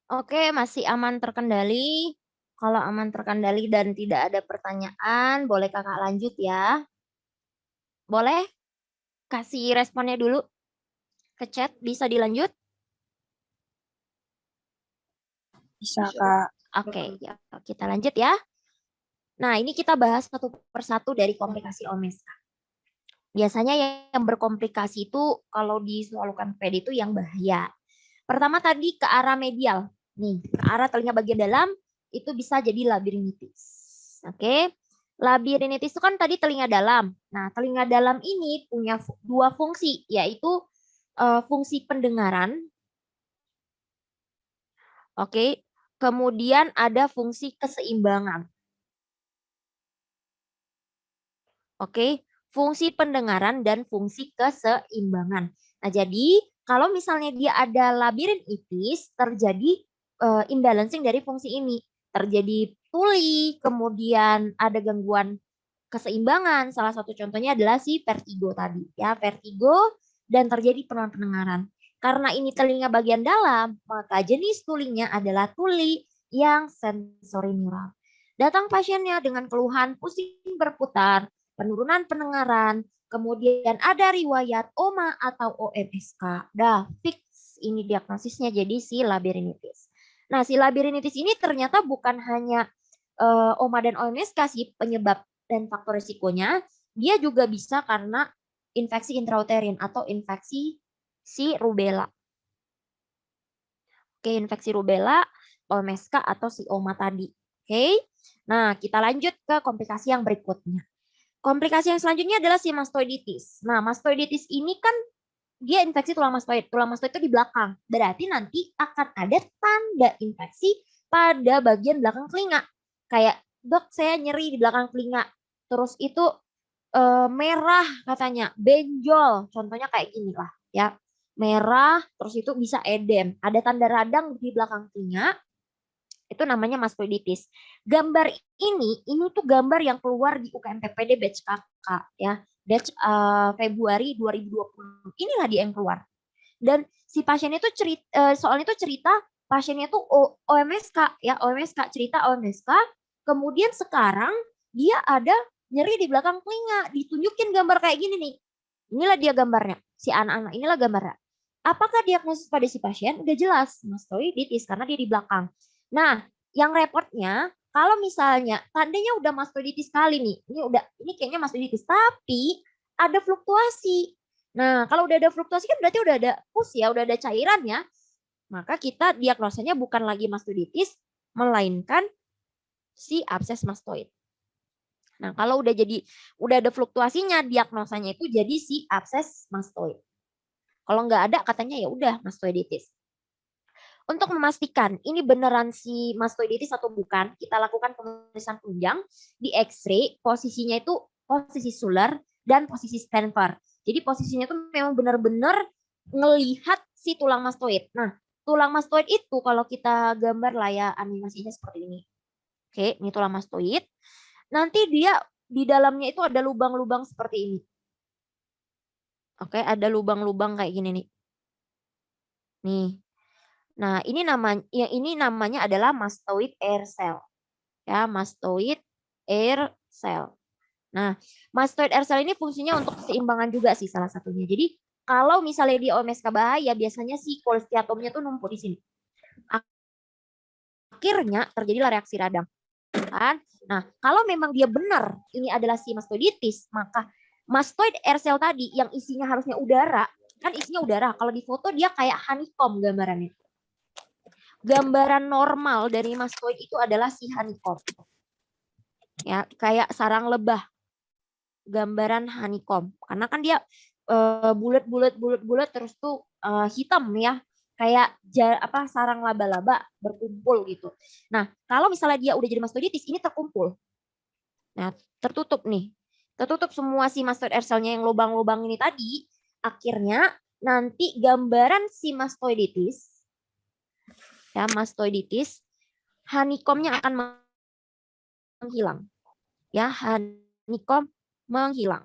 Oke, masih aman terkendali. Kalau aman terkendali dan tidak ada pertanyaan, boleh kakak lanjut ya. Boleh kasih responnya dulu ke chat, bisa dilanjut? Bisa, Kak. Oke, ya, kita lanjut ya. Nah, ini kita bahas satu persatu dari komplikasi OMS. Biasanya yang berkomplikasi itu kalau diselalukan PD itu yang bahaya. Pertama tadi ke arah medial. Nih, ke arah telinga bagian dalam itu bisa jadi labirinitis. Oke. Labirinitis itu kan tadi telinga dalam. Nah, telinga dalam ini punya dua fungsi, yaitu fungsi pendengaran. Oke. Kemudian ada fungsi keseimbangan. Oke, fungsi pendengaran dan fungsi keseimbangan. Nah, jadi kalau misalnya dia ada labirinitis, terjadi imbalancing dari fungsi ini. Terjadi tuli, kemudian ada gangguan keseimbangan. Salah satu contohnya adalah si vertigo tadi, ya, vertigo dan terjadi penurunan pendengaran. Karena ini telinga bagian dalam, maka jenis tulinya adalah tuli yang sensorineural. Datang pasiennya dengan keluhan pusing berputar, penurunan pendengaran, kemudian ada riwayat OMA atau OMSK. Dah fix ini diagnosisnya jadi si labirinitis. Nah, si labirinitis ini ternyata bukan hanya OMA dan OMSK sih penyebab dan faktor risikonya, dia juga bisa karena infeksi intrauterin atau infeksi si rubella. Oke, infeksi rubella, OMSK atau si OMA tadi. Oke. Nah, kita lanjut ke komplikasi yang berikutnya. Komplikasi yang selanjutnya adalah si mastoiditis. Nah, mastoiditis ini kan dia infeksi tulang mastoid. Tulang mastoid itu di belakang. Berarti nanti akan ada tanda infeksi pada bagian belakang telinga. Kayak, dok saya nyeri di belakang telinga. Terus itu merah katanya, benjol. Contohnya kayak gini lah ya. Merah, terus itu bisa edem. Ada tanda radang di belakang telinga, itu namanya mastoiditis. Gambar ini tuh gambar yang keluar di UKM-PPD batch kakak ya, batch Februari 2020. Inilah dia yang keluar. Dan si pasien itu cerita, soalnya itu cerita pasiennya tuh OMSK ya, OMSK, cerita OMSK. Kemudian sekarang dia ada nyeri di belakang telinga, ditunjukin gambar kayak gini nih. Inilah dia gambarnya, si anak-anak inilah gambarnya. Apakah diagnosis pada si pasien? Udah jelas, mastoiditis karena dia di belakang. Nah, yang repotnya kalau misalnya tandanya udah mastoiditis kali nih, ini kayaknya mastoiditis, tapi ada fluktuasi. Nah, kalau udah ada fluktuasi kan berarti udah ada pus ya, udah ada cairan ya. Maka kita diagnosanya bukan lagi mastoiditis, melainkan si abses mastoid. Nah, kalau udah ada fluktuasinya, diagnosanya itu jadi si abses mastoid. Kalau nggak ada katanya ya udah mastoiditis. Untuk memastikan ini beneran si mastoiditis atau bukan, kita lakukan pemeriksaan tunjang di X-ray, posisinya itu posisi Suller dan posisi Stanford. Jadi posisinya itu memang benar-benar ngelihat si tulang mastoid. Nah, tulang mastoid itu kalau kita gambar lah ya animasinya seperti ini. Oke, ini tulang mastoid. Nanti dia di dalamnya itu ada lubang-lubang seperti ini. Oke, ada lubang-lubang kayak gini nih. Nih. Nah, ini namanya adalah mastoid air cell. Ya, mastoid air cell. Nah, mastoid air cell ini fungsinya untuk keseimbangan juga sih salah satunya. Jadi, kalau misalnya di OMSK bahaya, biasanya si kolesteatomnya tuh numpuk di sini. Akhirnya terjadilah reaksi radang. Kan? Nah, kalau memang dia benar ini adalah si mastoiditis, maka mastoid air cell tadi yang isinya harusnya udara, kan isinya udara. Kalau di foto dia kayak honeycomb gambarannya. Gambaran normal dari mastoid itu adalah si honeycomb. Ya, kayak sarang lebah. Gambaran honeycomb. Karena kan dia bulat terus tuh hitam ya. Kayak sarang laba-laba berkumpul gitu. Nah, kalau misalnya dia udah jadi mastoiditis, ini terkumpul. Nah, tertutup nih. Tertutup semua si mastoid air cell-nya yang lubang-lubang ini tadi. Akhirnya nanti gambaran si mastoiditis, ya mastoiditis, honeycomb-nya akan menghilang. Ya, honeycomb menghilang.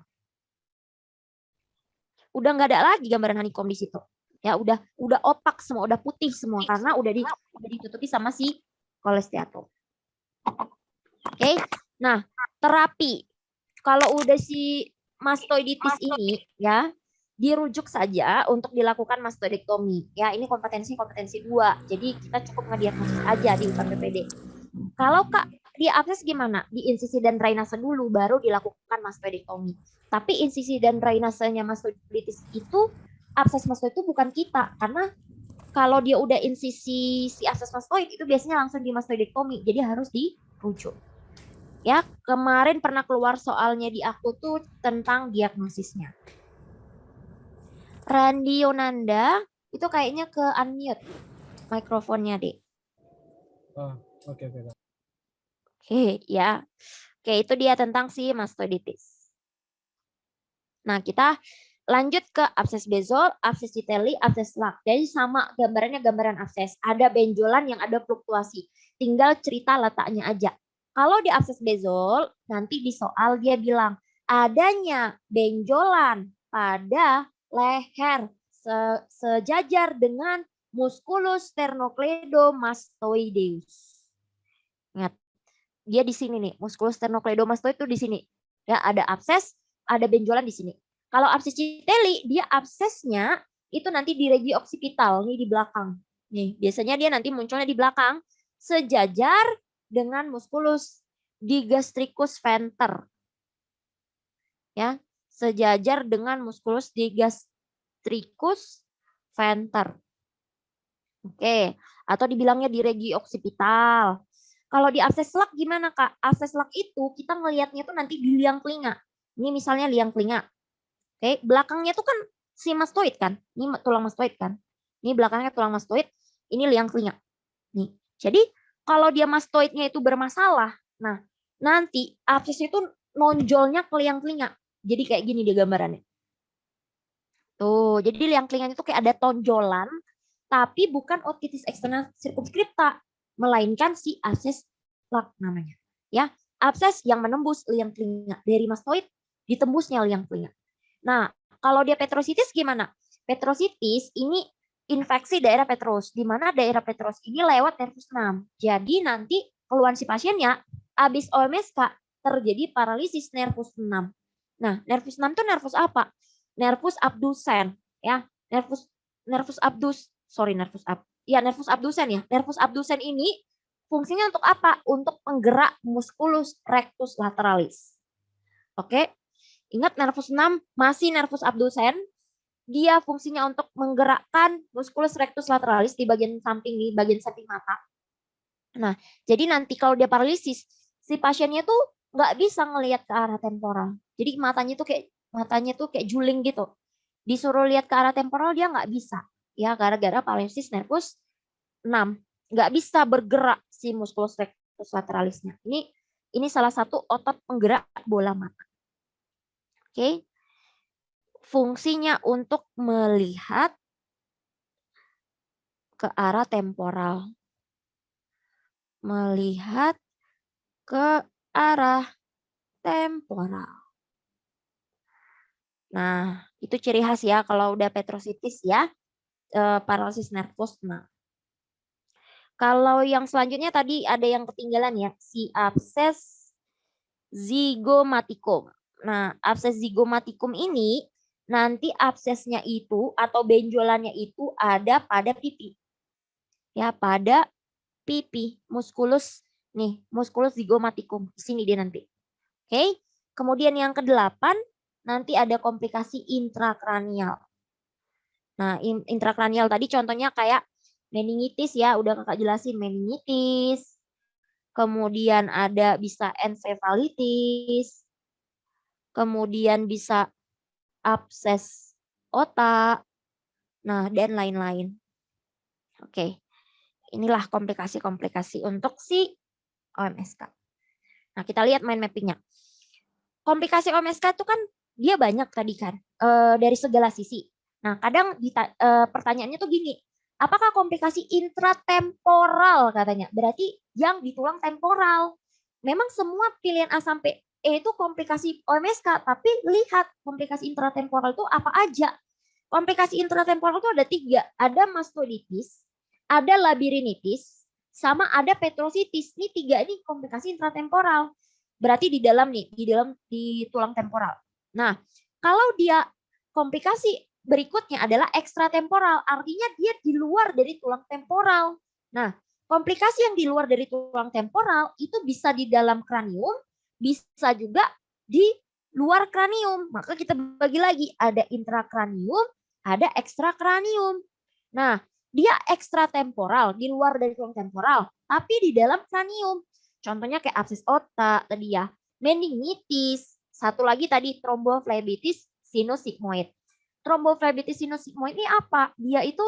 Udah nggak ada lagi gambaran honeycomb di situ. Ya, udah opak semua, udah putih semua karena udah ditutupi sama si kolesteatom. Oke. Nah, terapi kalau udah si mastoiditis ini ya dirujuk saja untuk dilakukan mastoidektomi. Ya, ini kompetensi 2. Jadi kita cukup ngediagnosis aja di UKPPD. Kalau Kak di abses gimana? Di insisi dan drainase dulu baru dilakukan mastoidektomi. Tapi insisi dan drainasenya mastoiditis itu abses mastoid itu bukan kita karena kalau dia udah insisi si abses mastoid itu biasanya langsung di mastoidektomi. Jadi harus dirujuk. Ya, kemarin pernah keluar soalnya di aku tuh tentang diagnosisnya. Randy Yonanda itu kayaknya ke unmute mikrofonnya, Dek. Oke. Oke, ya. Oke, itu dia tentang si mastoiditis. Nah, kita lanjut ke abses bezol, abses citeli, abses lak. Jadi sama gambarannya gambaran abses. Ada benjolan yang ada fluktuasi. Tinggal cerita letaknya aja. Kalau di abses bezol, nanti di soal dia bilang, adanya benjolan pada leher sejajar dengan musculus sternocleidomastoideus. Ingat, dia di sini nih, musculus sternocleidomastoid itu di sini. Ya, ada abses, ada benjolan di sini. Kalau abses citeli, dia absesnya itu nanti di regi occipital, nih di belakang. Nih, biasanya dia nanti munculnya di belakang, sejajar dengan musculus digastricus venter. Ya, sejajar dengan musculus digastricus venter. Oke, atau dibilangnya di regi occipital. Kalau di abses lak gimana Kak? Abses lak itu kita ngelihatnya tuh nanti di liang telinga. Ini misalnya liang telinga. Oke, belakangnya tuh kan si mastoid kan. Ini tulang mastoid kan. Ini belakangnya tulang mastoid, ini liang telinga. Nih. Jadi kalau dia mastoidnya itu bermasalah, nah nanti abses itu nonjolnya ke liang telinga. Jadi kayak gini dia gambarannya. Tuh, jadi liang telinga itu kayak ada tonjolan, tapi bukan otitis eksternal circumscripta, melainkan si abses lak namanya. Ya, abses yang menembus liang telinga dari mastoid ditembusnya liang telinga. Nah, kalau dia petrositis gimana? Petrositis ini infeksi daerah petrus, di mana daerah petrus ini lewat nervus 6. Jadi nanti keluhan si pasiennya habis OMSK terjadi paralisis nervus 6. Nah, nervus 6 itu nervus apa? Nervus abdusen ya. Nervus abdusen ya. Nervus abdusen ini fungsinya untuk apa? Untuk penggerak musculus rectus lateralis. Oke. Ingat nervus 6 masih nervus abdusen. Dia fungsinya untuk menggerakkan musculus rectus lateralis di bagian samping mata. Nah, jadi nanti kalau dia paralisis, si pasiennya tuh nggak bisa ngelihat ke arah temporal. Jadi matanya tuh kayak juling gitu. Disuruh lihat ke arah temporal dia nggak bisa. Ya, gara-gara paralisis nervus 6. Nggak bisa bergerak si musculus rectus lateralisnya. Ini salah satu otot penggerak bola mata. Oke. Fungsinya untuk melihat ke arah temporal. Melihat ke arah temporal. Nah, itu ciri khas ya kalau udah petrositis ya, paralisis nervus. Nah, kalau yang selanjutnya tadi ada yang ketinggalan ya, si abses zygomatikum. Nah, abses zygomatikum ini nanti absesnya itu atau benjolannya itu ada pada pipi. Ya, pada pipi, musculus zygomatikum. Di sini dia nanti. Oke. Kemudian yang ke-8 nanti ada komplikasi intrakranial. Nah, intrakranial tadi contohnya kayak meningitis ya, udah Kakak jelasin meningitis. Kemudian ada bisa ensefalitis. Kemudian bisa abses otak. Nah, dan lain-lain. Oke. Inilah komplikasi-komplikasi untuk si OMSK. Nah, kita lihat mind mappingnya. Komplikasi OMSK itu kan dia banyak tadi kan, dari segala sisi. Nah, kadang pertanyaannya tuh gini, apakah komplikasi intratemporal katanya? Berarti yang di tulang temporal. memang semua pilihan A sampai E itu komplikasi OMSK, tapi lihat komplikasi intratemporal itu apa aja. Komplikasi intratemporal itu ada 3, ada mastoiditis, ada labirinitis, sama ada petrositis. Ini 3 ini komplikasi intratemporal. Berarti di dalam nih, di tulang temporal. Nah, kalau dia komplikasi berikutnya adalah ekstratemporal, artinya dia di luar dari tulang temporal. Nah, komplikasi yang di luar dari tulang temporal itu bisa di dalam kranium, bisa juga di luar kranium. Maka kita bagi lagi, ada intrakranium, ada ekstrakranium. Nah, dia ekstratemporal, di luar dari tulang temporal, tapi di dalam kranium. Contohnya kayak abses otak tadi ya, meningitis, satu lagi tadi tromboflebitis sinus-sigmoid. Tromboflebitis sinus-sigmoid ini apa? Dia itu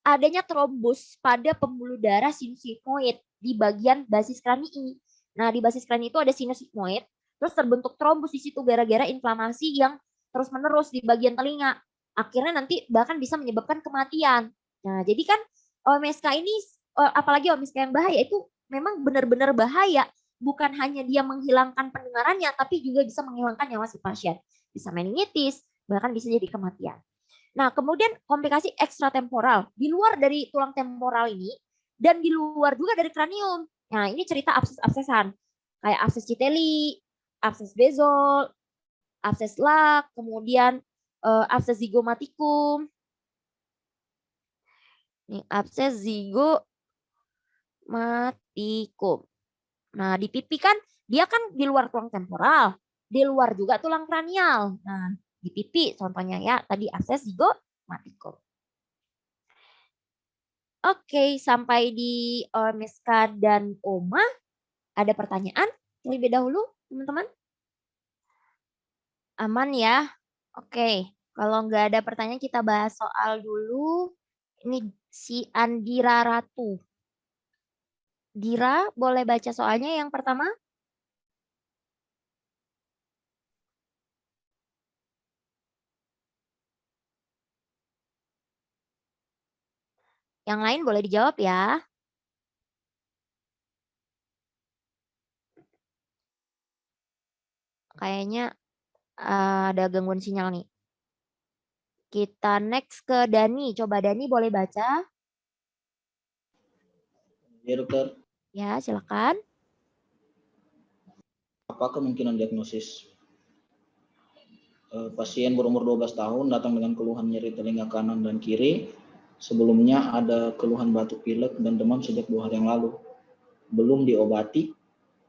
adanya trombus pada pembuluh darah sinus-sigmoid di bagian basis kranii. Nah, di basis kranii itu ada sinus-sigmoid, terus terbentuk trombus di situ gara-gara inflamasi yang terus-menerus di bagian telinga. Akhirnya nanti bahkan bisa menyebabkan kematian. Nah, jadi kan OMSK ini, apalagi OMSK yang bahaya itu memang benar-benar bahaya. Bukan hanya dia menghilangkan pendengarannya, tapi juga bisa menghilangkan nyawa si pasien. Bisa meningitis, bahkan bisa jadi kematian. Nah, kemudian komplikasi ekstratemporal, di luar dari tulang temporal ini, dan di luar juga dari kranium. Nah, ini cerita abses-absesan, kayak abses Citelli, abses Bezol, abses Lak, kemudian abses zigomatikum. Ini abses zigomatikum. Nah, di pipi kan, dia kan di luar tulang temporal, di luar juga tulang kranial. Nah, di pipi contohnya ya, tadi abses zigomatikum. Oke, sampai di OMSK dan OMA. Ada pertanyaan terlebih dahulu, teman-teman? Aman ya? Oke, kalau nggak ada pertanyaan kita bahas soal dulu. Ini si Andira Ratu. Dira, boleh baca soalnya yang pertama? Yang lain boleh dijawab ya. Kayaknya ada gangguan sinyal nih. Kita next ke Dani. Coba Dani boleh baca? Ya dokter. Ya, silakan. Apa kemungkinan diagnosis? Pasien berumur 12 tahun datang dengan keluhan nyeri telinga kanan dan kiri. Sebelumnya ada keluhan batuk pilek dan demam sejak 2 hari yang lalu. Belum diobati.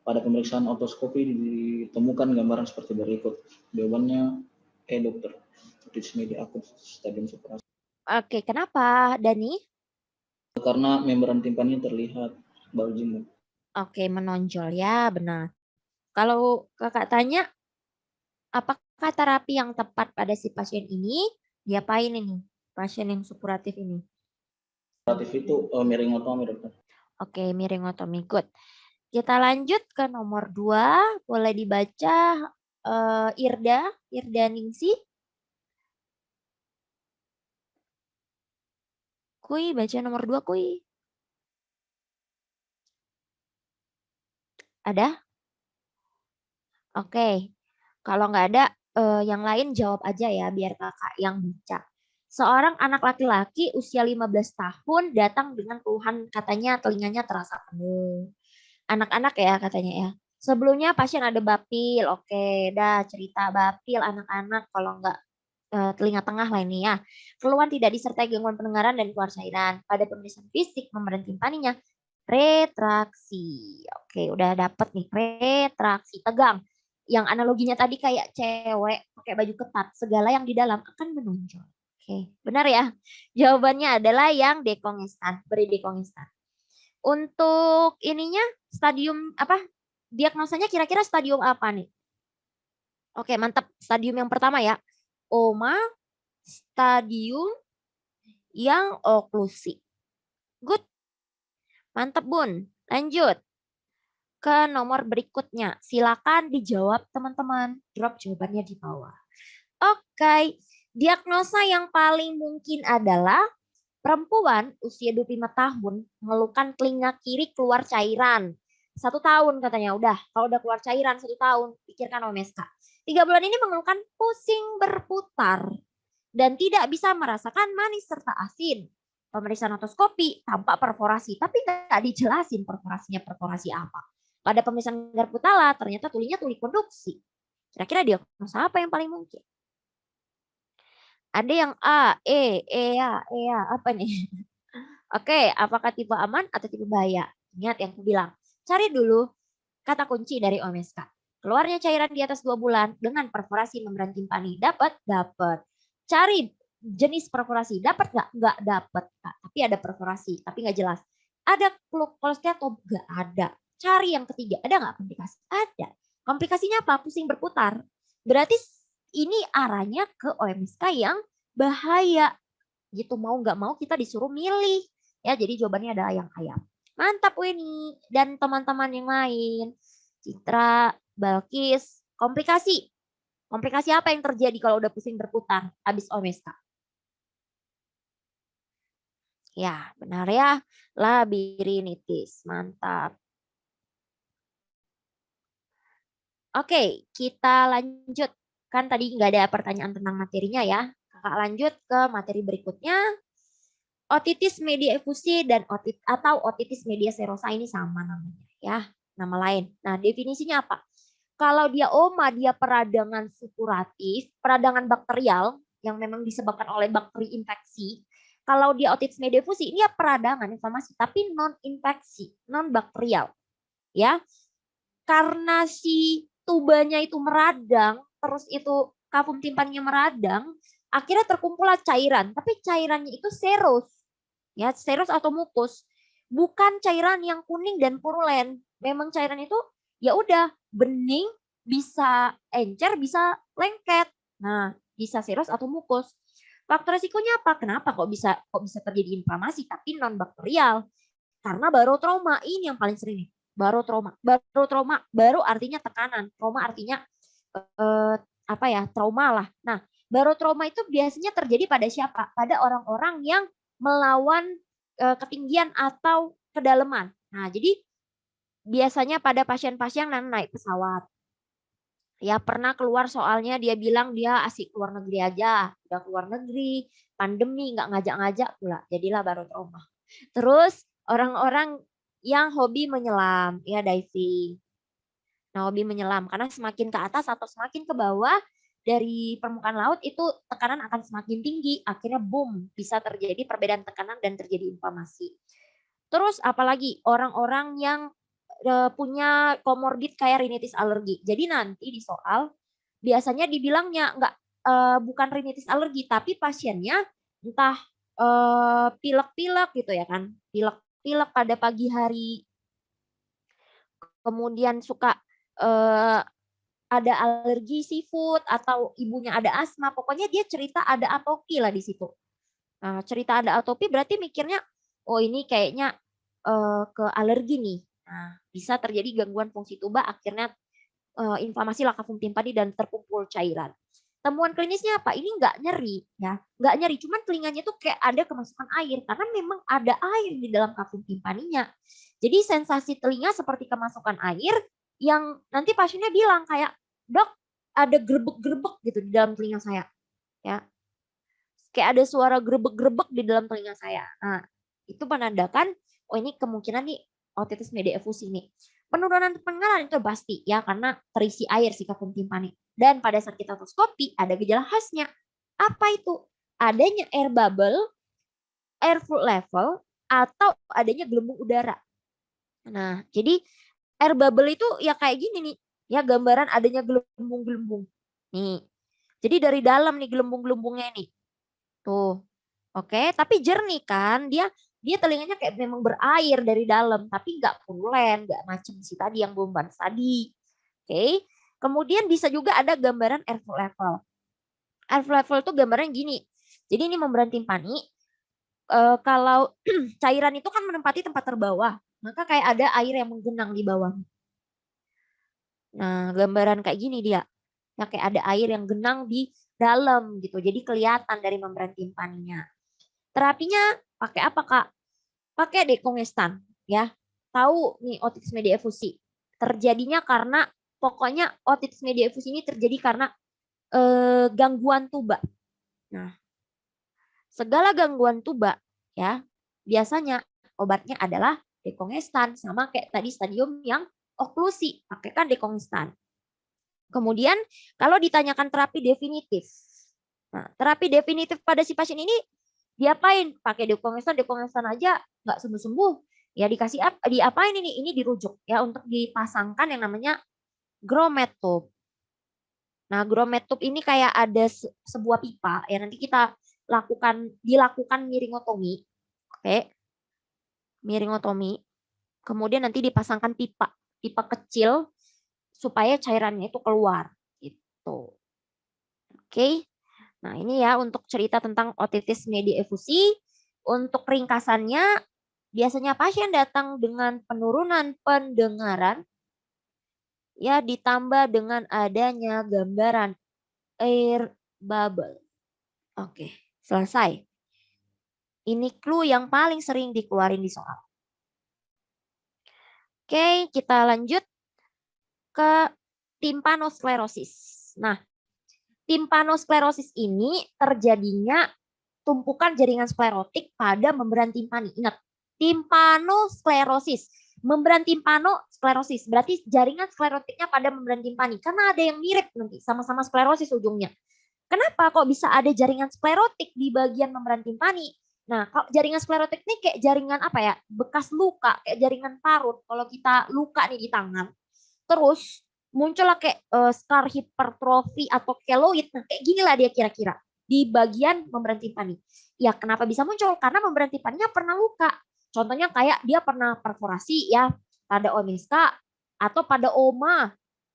Pada pemeriksaan otoskopi ditemukan gambaran seperti berikut. Jawabannya dokter. Otitis media akut stadium superasi. Oke, kenapa Dani? Karena membran timpani terlihat bulging. Oke, menonjol ya, benar. Kalau kakak tanya, apakah terapi yang tepat pada si pasien ini? Diapain ini? Pasien yang supuratif ini. Supuratif itu miringotomi, dokter. Oke, miringotomi. Good. Kita lanjut ke nomor 2. Boleh dibaca Irda Ningsi. Kui, baca nomor 2, Kui. Ada? Oke. Kalau nggak ada, yang lain jawab aja ya, biar kakak yang baca. Seorang anak laki-laki usia 15 tahun datang dengan keluhan katanya telinganya terasa penuh. Anak-anak ya katanya ya. Sebelumnya pasien ada bapil, oke, dah cerita bapil anak-anak kalau nggak telinga tengah lah ini ya. Keluhan tidak disertai gangguan pendengaran dan keluar cairan. Pada pemeriksaan fisik membran timpaninya retraksi. Oke, udah dapet nih retraksi, tegang. Yang analoginya tadi kayak cewek pakai baju ketat, segala yang di dalam akan menonjol. Oke, benar ya? Jawabannya adalah yang dekongestan, beri dekongestan. Untuk ininya stadium apa? Diagnosanya kira-kira stadium apa nih? Oke, mantap. Stadium yang pertama ya. OMA, stadium yang oklusi. Good. Mantap, Bun. Lanjut ke nomor berikutnya. Silakan dijawab, teman-teman. Drop jawabannya di bawah. Oke. Diagnosa yang paling mungkin adalah perempuan usia 25 tahun mengeluhkan telinga kiri keluar cairan. 1 tahun katanya udah. Kalau udah keluar cairan 1 tahun, pikirkan OMSK. 3 bulan ini mengeluhkan pusing berputar dan tidak bisa merasakan manis serta asin. Pemeriksaan otoskopi tampak perforasi, tapi nggak dijelasin perforasi apa. Pada pemeriksaan garpu tala ternyata tulinya tuli konduksi. Kira-kira diagnosa apa yang paling mungkin? Ada yang A, E ya, apa nih? Oke, apakah tipe aman atau tipe bahaya? Ingat yang aku bilang, cari dulu kata kunci dari OMSK. Keluarnya cairan di atas 2 bulan dengan perforasi membran timpani. Dapat? Dapat. Cari jenis perforasi. Dapat nggak? Nggak dapat. Tapi ada perforasi, tapi nggak jelas. Ada kolesterol atau nggak ada? Cari yang ketiga. Ada nggak komplikasi? Ada. Komplikasinya apa? Pusing berputar. Berarti ini arahnya ke OMSK yang bahaya. Gitu, mau nggak mau kita disuruh milih. Ya, jadi jawabannya adalah yang ayam. Mantap Weni dan teman-teman yang lain. Citra, Balkis, komplikasi. Komplikasi apa yang terjadi kalau udah pusing berputar habis OMSK? Ya, benar ya. Labirinitis. Mantap. Oke, kita lanjut. Kan tadi nggak ada pertanyaan tentang materinya ya. Kakak lanjut ke materi berikutnya. Otitis media efusi dan otitis media serosa ini sama namanya ya, nama lain. Nah, definisinya apa? Kalau dia OMA, dia peradangan supuratif, peradangan bakterial yang memang disebabkan oleh bakteri infeksi. Kalau dia otitis media efusi, ini ya peradangan inflamasi tapi non infeksi, non bakterial. Ya. Karena si tubanya itu meradang, terus itu kafum timpannya meradang, akhirnya terkumpullah cairan, tapi cairannya itu serus. Ya, serus atau mukus, bukan cairan yang kuning dan purulen. Memang cairan itu ya udah bening, bisa encer, bisa lengket. Nah, bisa serus atau mukus. Faktor resikonya apa? Kenapa kok bisa terjadi inflamasi tapi non bakterial? Karena barotrauma ini yang paling sering nih. Barotrauma, baru artinya tekanan, trauma artinya apa ya? Trauma lah. Nah, barotrauma itu biasanya terjadi pada siapa? Pada orang-orang yang melawan ketinggian atau kedalaman. Nah, jadi biasanya pada pasien-pasien yang naik pesawat. Ya pernah keluar soalnya dia bilang dia asik keluar negeri aja. Udah keluar negeri, pandemi nggak ngajak-ngajak pula. Jadilah baru trauma. Terus orang-orang yang hobi menyelam, ya diving. Nah, hobi menyelam karena semakin ke atas atau semakin ke bawah dari permukaan laut itu tekanan akan semakin tinggi, akhirnya boom, bisa terjadi perbedaan tekanan dan terjadi inflamasi. Terus apalagi orang-orang yang punya komorbid kayak rinitis alergi. Jadi nanti di soal biasanya dibilangnya bukan rinitis alergi, tapi pasiennya entah pilek-pilek gitu ya kan, pilek-pilek pada pagi hari, kemudian suka ada alergi seafood atau ibunya ada asma, pokoknya dia cerita ada atopi lah di situ. Nah, cerita ada atopi berarti mikirnya, oh ini kayaknya ke alergi nih. Nah, bisa terjadi gangguan fungsi tuba, akhirnya inflamasi lakafum timpani dan terkumpul cairan. Temuan klinisnya apa? Ini nggak nyeri, ya, nggak nyeri, cuman telinganya tuh kayak ada kemasukan air karena memang ada air di dalam kafum timpaninya. Jadi sensasi telinga seperti kemasukan air yang nanti pasiennya bilang kayak, dok ada grebek-grebek gitu di dalam telinga saya, ya, kayak ada suara grebek-grebek di dalam telinga saya. Nah, itu menandakan, oh ini kemungkinan nih otitis media efusi nih. Penurunan pendengaran itu pasti ya karena terisi air si kafum timpani. Dan pada saat kita otoskopi ada gejala khasnya. Apa itu? Adanya air bubble, air flow level, atau adanya gelembung udara. Nah, jadi air bubble itu ya kayak gini nih, ya gambaran adanya gelembung-gelembung. Nih, jadi dari dalam nih gelembung-gelembungnya nih. Tuh, oke, tapi jernih kan, dia telinganya kayak memang berair dari dalam, tapi nggak purulen, nggak macam si tadi yang bombans tadi. Oke, kemudian bisa juga ada gambaran airflow level. Airflow level itu gambaran gini. Jadi ini membran timpani, kalau cairan itu kan menempati tempat terbawah, maka kayak ada air yang menggenang di bawah. Nah, gambaran kayak gini dia. Ya kayak ada air yang genang di dalam gitu. Jadi kelihatan dari membran timpaninya. Terapinya pakai apa, Kak? Pakai dekongestan ya. tahu nih otitis media efusi. Terjadinya karena pokoknya otitis media efusi ini terjadi karena gangguan tuba. Nah, segala gangguan tuba ya biasanya obatnya adalah dekongestan, sama kayak tadi stadium yang oklusi, pakaikan dekongestan. Kemudian kalau ditanyakan terapi definitif. Nah, terapi definitif pada si pasien ini diapain? Pakai dekongestan aja nggak sembuh-sembuh. Ya dikasih diapain ini? Ini dirujuk ya untuk dipasangkan yang namanya grommet tube. Nah, grommet tube ini kayak ada sebuah pipa ya, nanti kita dilakukan miringotomi. Oke. Miringotomi. Kemudian nanti dipasangkan pipa kecil supaya cairannya itu keluar gitu. Oke. Nah, ini ya untuk cerita tentang otitis media efusi. Untuk ringkasannya, biasanya pasien datang dengan penurunan pendengaran ya ditambah dengan adanya gambaran air bubble. Oke, selesai. Ini clue yang paling sering dikeluarin di soal. Oke, kita lanjut ke timpanosklerosis. Nah, timpanosklerosis ini terjadinya tumpukan jaringan sklerotik pada membran timpani. Ingat, timpanosklerosis. Membran timpanosklerosis berarti jaringan sklerotiknya pada membran timpani. Karena ada yang mirip nanti, sama-sama sklerosis ujungnya. Kenapa kok bisa ada jaringan sklerotik di bagian membran timpani? Nah, kalau jaringan sklerotik ini kayak jaringan apa ya? Bekas luka, kayak jaringan parut. Kalau kita luka nih di tangan, terus muncullah kayak scar hipertrofi atau keloid. Nah, kayak gini lah dia kira-kira di bagian membran timpani. Ya, kenapa bisa muncul? Karena membran timpaninya pernah luka. Contohnya kayak dia pernah perforasi ya pada omeska atau pada oma.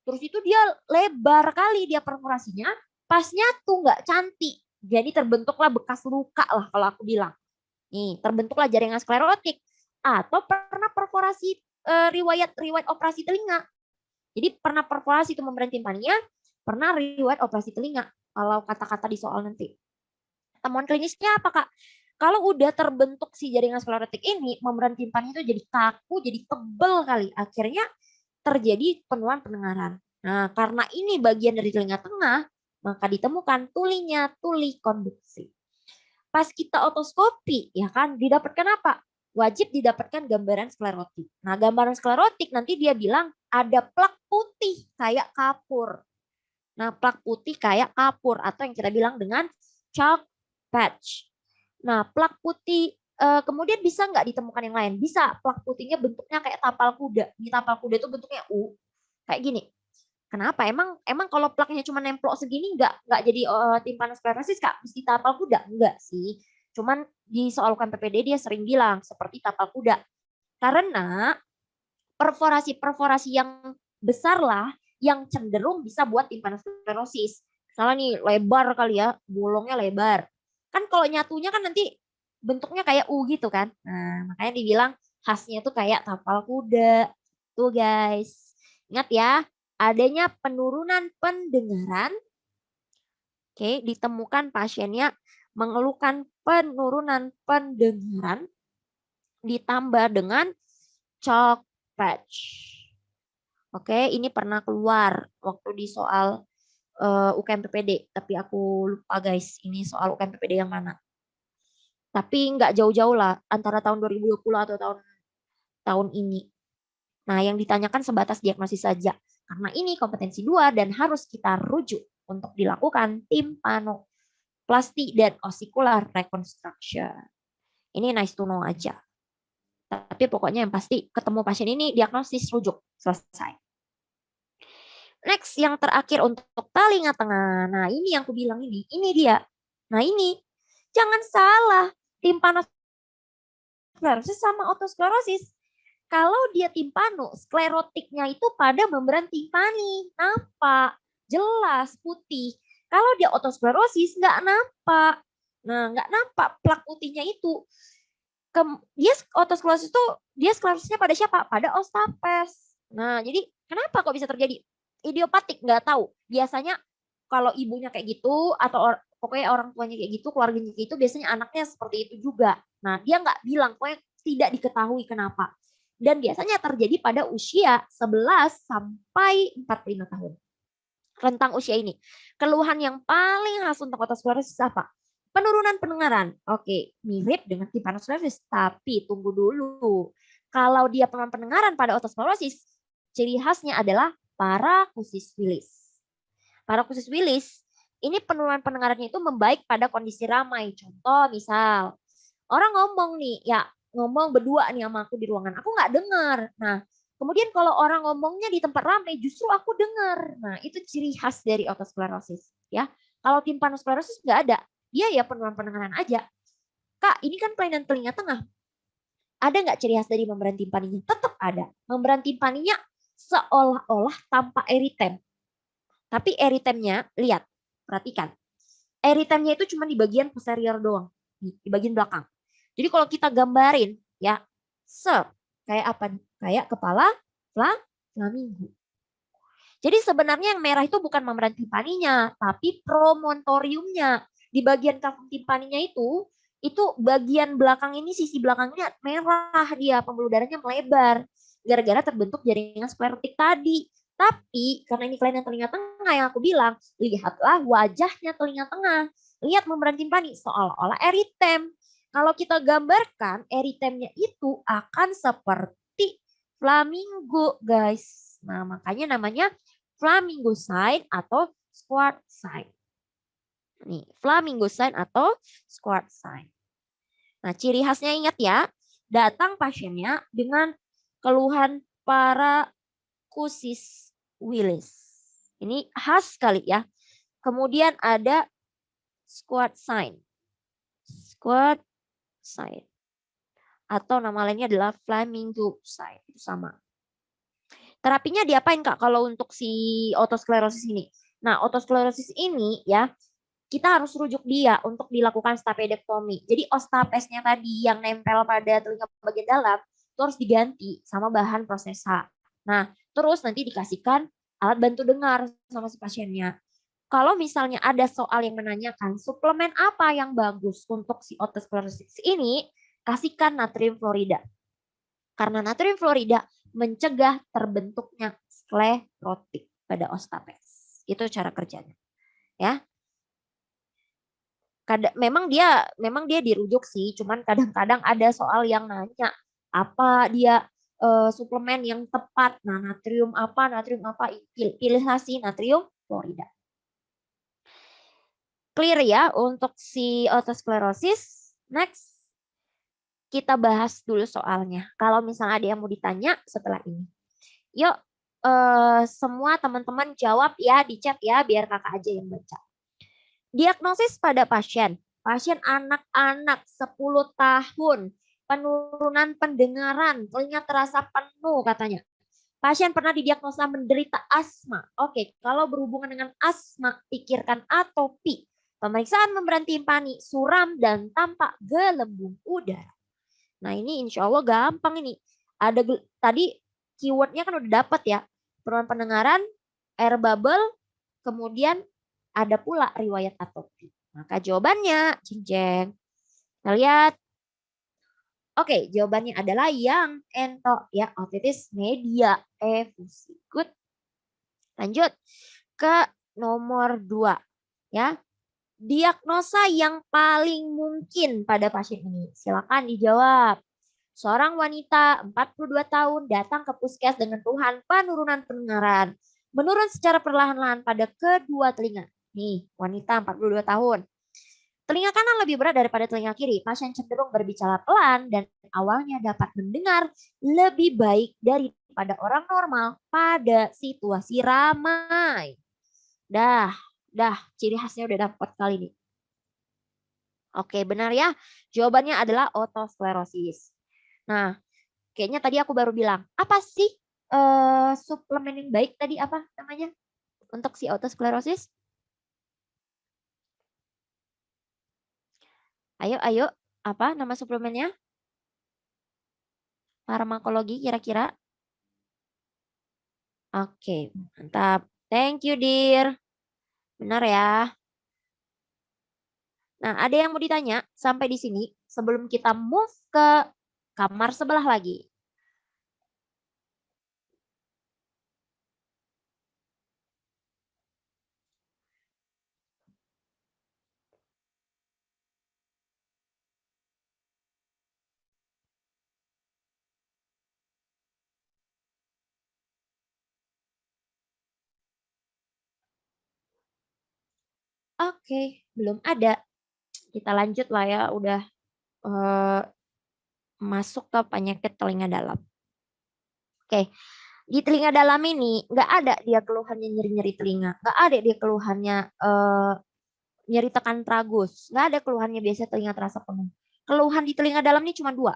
Terus itu dia lebar kali dia perforasinya, pas nyatu nggak cantik. Jadi terbentuklah bekas luka lah kalau aku bilang. Nih, terbentuklah jaringan sklerotik atau pernah perforasi riwayat operasi telinga. Jadi pernah perforasi itu membran timpaninya, pernah riwayat operasi telinga. Kalau kata-kata di soal nanti. Temuan klinisnya apa, Kak? Kalau udah terbentuk si jaringan sklerotik ini, membran timpani itu jadi kaku, jadi tebel kali. Akhirnya terjadi penurunan pendengaran. Nah, karena ini bagian dari telinga tengah, maka ditemukan tulinya tuli konduksi. Pas kita otoskopi, ya kan, didapatkan apa? Wajib didapatkan gambaran sklerotik. Nah, gambaran sklerotik nanti dia bilang ada plak putih kayak kapur. Nah, plak putih kayak kapur atau yang kita bilang dengan chalk patch. Nah, plak putih kemudian bisa nggak ditemukan yang lain? Bisa, plak putihnya bentuknya kayak tapal kuda. Di tapal kuda itu bentuknya U, kayak gini. Kenapa? Emang kalau plaknya cuma nemplok segini nggak jadi timpanosklerosis, Kak? Mesti tapal kuda? Enggak sih. Cuman di soal UKM-PPD dia sering bilang seperti tapal kuda. Karena perforasi yang besar lah yang cenderung bisa buat timpanosklerosis. Misalnya nih lebar kali ya, bolongnya lebar. Kan kalau nyatunya kan nanti bentuknya kayak U gitu kan. Nah, makanya dibilang khasnya tuh kayak tapal kuda. Tuh guys. Ingat ya, adanya penurunan pendengaran. Oke, ditemukan pasiennya mengeluhkan penurunan pendengaran ditambah dengan chalk patch. Oke, ini pernah keluar waktu di soal UKM PPD, tapi aku lupa guys, ini soal UKM PPD yang mana. Tapi nggak jauh-jauh lah, antara tahun 2020 atau tahun ini. Nah, yang ditanyakan sebatas diagnosis saja. Karena ini kompetensi 2 dan harus kita rujuk untuk dilakukan timpanoplasti dan ossikular reconstruction. Ini nice to know aja. Tapi pokoknya yang pasti ketemu pasien ini diagnosis rujuk, selesai. Next, yang terakhir untuk telinga tengah. Nah, ini yang aku bilang ini dia. Nah, ini jangan salah, timpanosklerosis sama otosklerosis. Kalau dia timpano, sklerotiknya itu pada membran timpani, nampak, jelas putih. Kalau dia otosklerosis nggak nampak. Nah, nggak nampak plak putihnya itu. Dia otosklerosis itu dia sklerosisnya pada siapa? Pada ostapes. Nah, jadi kenapa kok bisa terjadi? Idiopatik nggak tahu. Biasanya kalau ibunya kayak gitu atau pokoknya orang tuanya kayak gitu, keluarganya kayak gitu, biasanya anaknya seperti itu juga. Nah, dia nggak bilang, pokoknya tidak diketahui kenapa. dan biasanya terjadi pada usia 11 sampai 45 tahun. Rentang usia ini. Keluhan yang paling khas untuk otosklerosis apa? Penurunan pendengaran. Oke, mirip dengan timpanosklerosis, tapi tunggu dulu. Kalau dia penurunan pendengaran pada otosklerosis, ciri khasnya adalah parakusis Willis. Parakusis Willis, ini penurunan pendengarannya itu membaik pada kondisi ramai. Contoh misal, orang ngomong nih, ya ngomong berdua nih sama aku di ruangan, aku nggak dengar. Nah, kemudian kalau orang ngomongnya di tempat ramai, justru aku dengar. Nah, itu ciri khas dari otosklerosis. Ya, kalau timpanosklerosis nggak ada, dia ya penurunan pendengaran aja. Kak, ini kan kelainan telinga tengah. Ada nggak ciri khas dari membran timpaninya? Tetap ada. Membran timpaninya seolah-olah tanpa eritem. Tapi eritemnya, lihat, perhatikan. Eritemnya itu cuma di bagian posterior doang, di bagian belakang. Jadi kalau kita gambarin, ya, kayak apa nih? Kayak kepala flamingo. Jadi sebenarnya yang merah itu bukan membran timpaninya, tapi promontoriumnya. Di bagian kafum timpaninya itu bagian belakang ini, sisi belakangnya merah dia, pembuluh darahnya melebar. Gara-gara terbentuk jaringan sklerotik tadi. Tapi karena ini kelainan telinga tengah yang aku bilang, lihatlah wajahnya telinga tengah. Lihat membran timpani, seolah-olah eritem. Kalau kita gambarkan, eritemnya itu akan seperti flamingo, guys. Nah, makanya namanya flamingo sign atau squat sign. Nih, flamingo sign atau squat sign. Nah, ciri khasnya ingat ya, datang pasiennya dengan keluhan parakusis Willis. Ini khas sekali ya. Kemudian ada squat sign. Squat sign. Atau nama lainnya adalah flamingo sign. Itu sama. Terapinya diapain Kak kalau untuk si otosklerosis ini? Nah, otosklerosis ini ya, kita harus rujuk dia untuk dilakukan stapedektomi. Jadi ostapesnya tadi yang nempel pada telinga bagian dalam itu harus diganti sama bahan prosesa. Nah, terus nanti dikasihkan alat bantu dengar sama si pasiennya. Kalau misalnya ada soal yang menanyakan suplemen apa yang bagus untuk si otosklerosis ini, kasihkan natrium fluorida. Karena natrium fluorida mencegah terbentuknya sklerotik pada ostapes. Itu cara kerjanya. Ya. Memang dia dirujuk sih, cuman kadang-kadang ada soal yang nanya apa dia suplemen yang tepat. Nah, natrium apa? Pilih natrium fluorida. Clear ya untuk si otosklerosis. Next. Kita bahas dulu soalnya. Kalau misalnya ada yang mau ditanya setelah ini. Yuk, semua teman-teman jawab ya di chat ya, biar kakak aja yang baca. Diagnosis pada pasien. Pasien anak-anak 10 tahun. Penurunan pendengaran, telinga terasa penuh katanya. Pasien pernah didiagnosa menderita asma. Oke, kalau berhubungan dengan asma, pikirkan atopi. Pemeriksaan membran timpani, suram, dan tampak gelembung udara. Nah ini insya Allah gampang ini. Ada tadi keywordnya kan udah dapat ya. Penurunan pendengaran, air bubble, kemudian ada pula riwayat atopi. Maka jawabannya, jeng-jeng. Kita lihat. Oke, jawabannya adalah yang ento ya, otitis media efusi. Good. Lanjut ke nomor 2 ya. Diagnosa yang paling mungkin pada pasien ini. Silakan dijawab. Seorang wanita 42 tahun datang ke puskes dengan keluhan penurunan pendengaran. Menurun secara perlahan-lahan pada kedua telinga. Nih, wanita 42 tahun. Telinga kanan lebih berat daripada telinga kiri. Pasien cenderung berbicara pelan dan awalnya dapat mendengar lebih baik daripada orang normal pada situasi ramai. Dah, ciri khasnya udah dapat kali ini. Oke, benar ya. Jawabannya adalah otosklerosis. Nah, kayaknya tadi aku baru bilang, apa sih suplemen yang baik tadi apa namanya untuk si otosklerosis? Ayo, apa nama suplemennya? Farmakologi kira-kira? Oke, mantap. Thank you, dear. Benar ya. Nah, ada yang mau ditanya sampai di sini sebelum kita move ke kamar sebelah lagi. Oke, belum ada. Kita lanjut lah ya, udah masuk ke penyakit telinga dalam. Oke, di telinga dalam ini nggak ada dia keluhannya nyeri-nyeri telinga, nggak ada dia keluhannya nyeri tekan tragus, nggak ada keluhannya biasa telinga terasa penuh. Keluhan di telinga dalam ini cuma 2,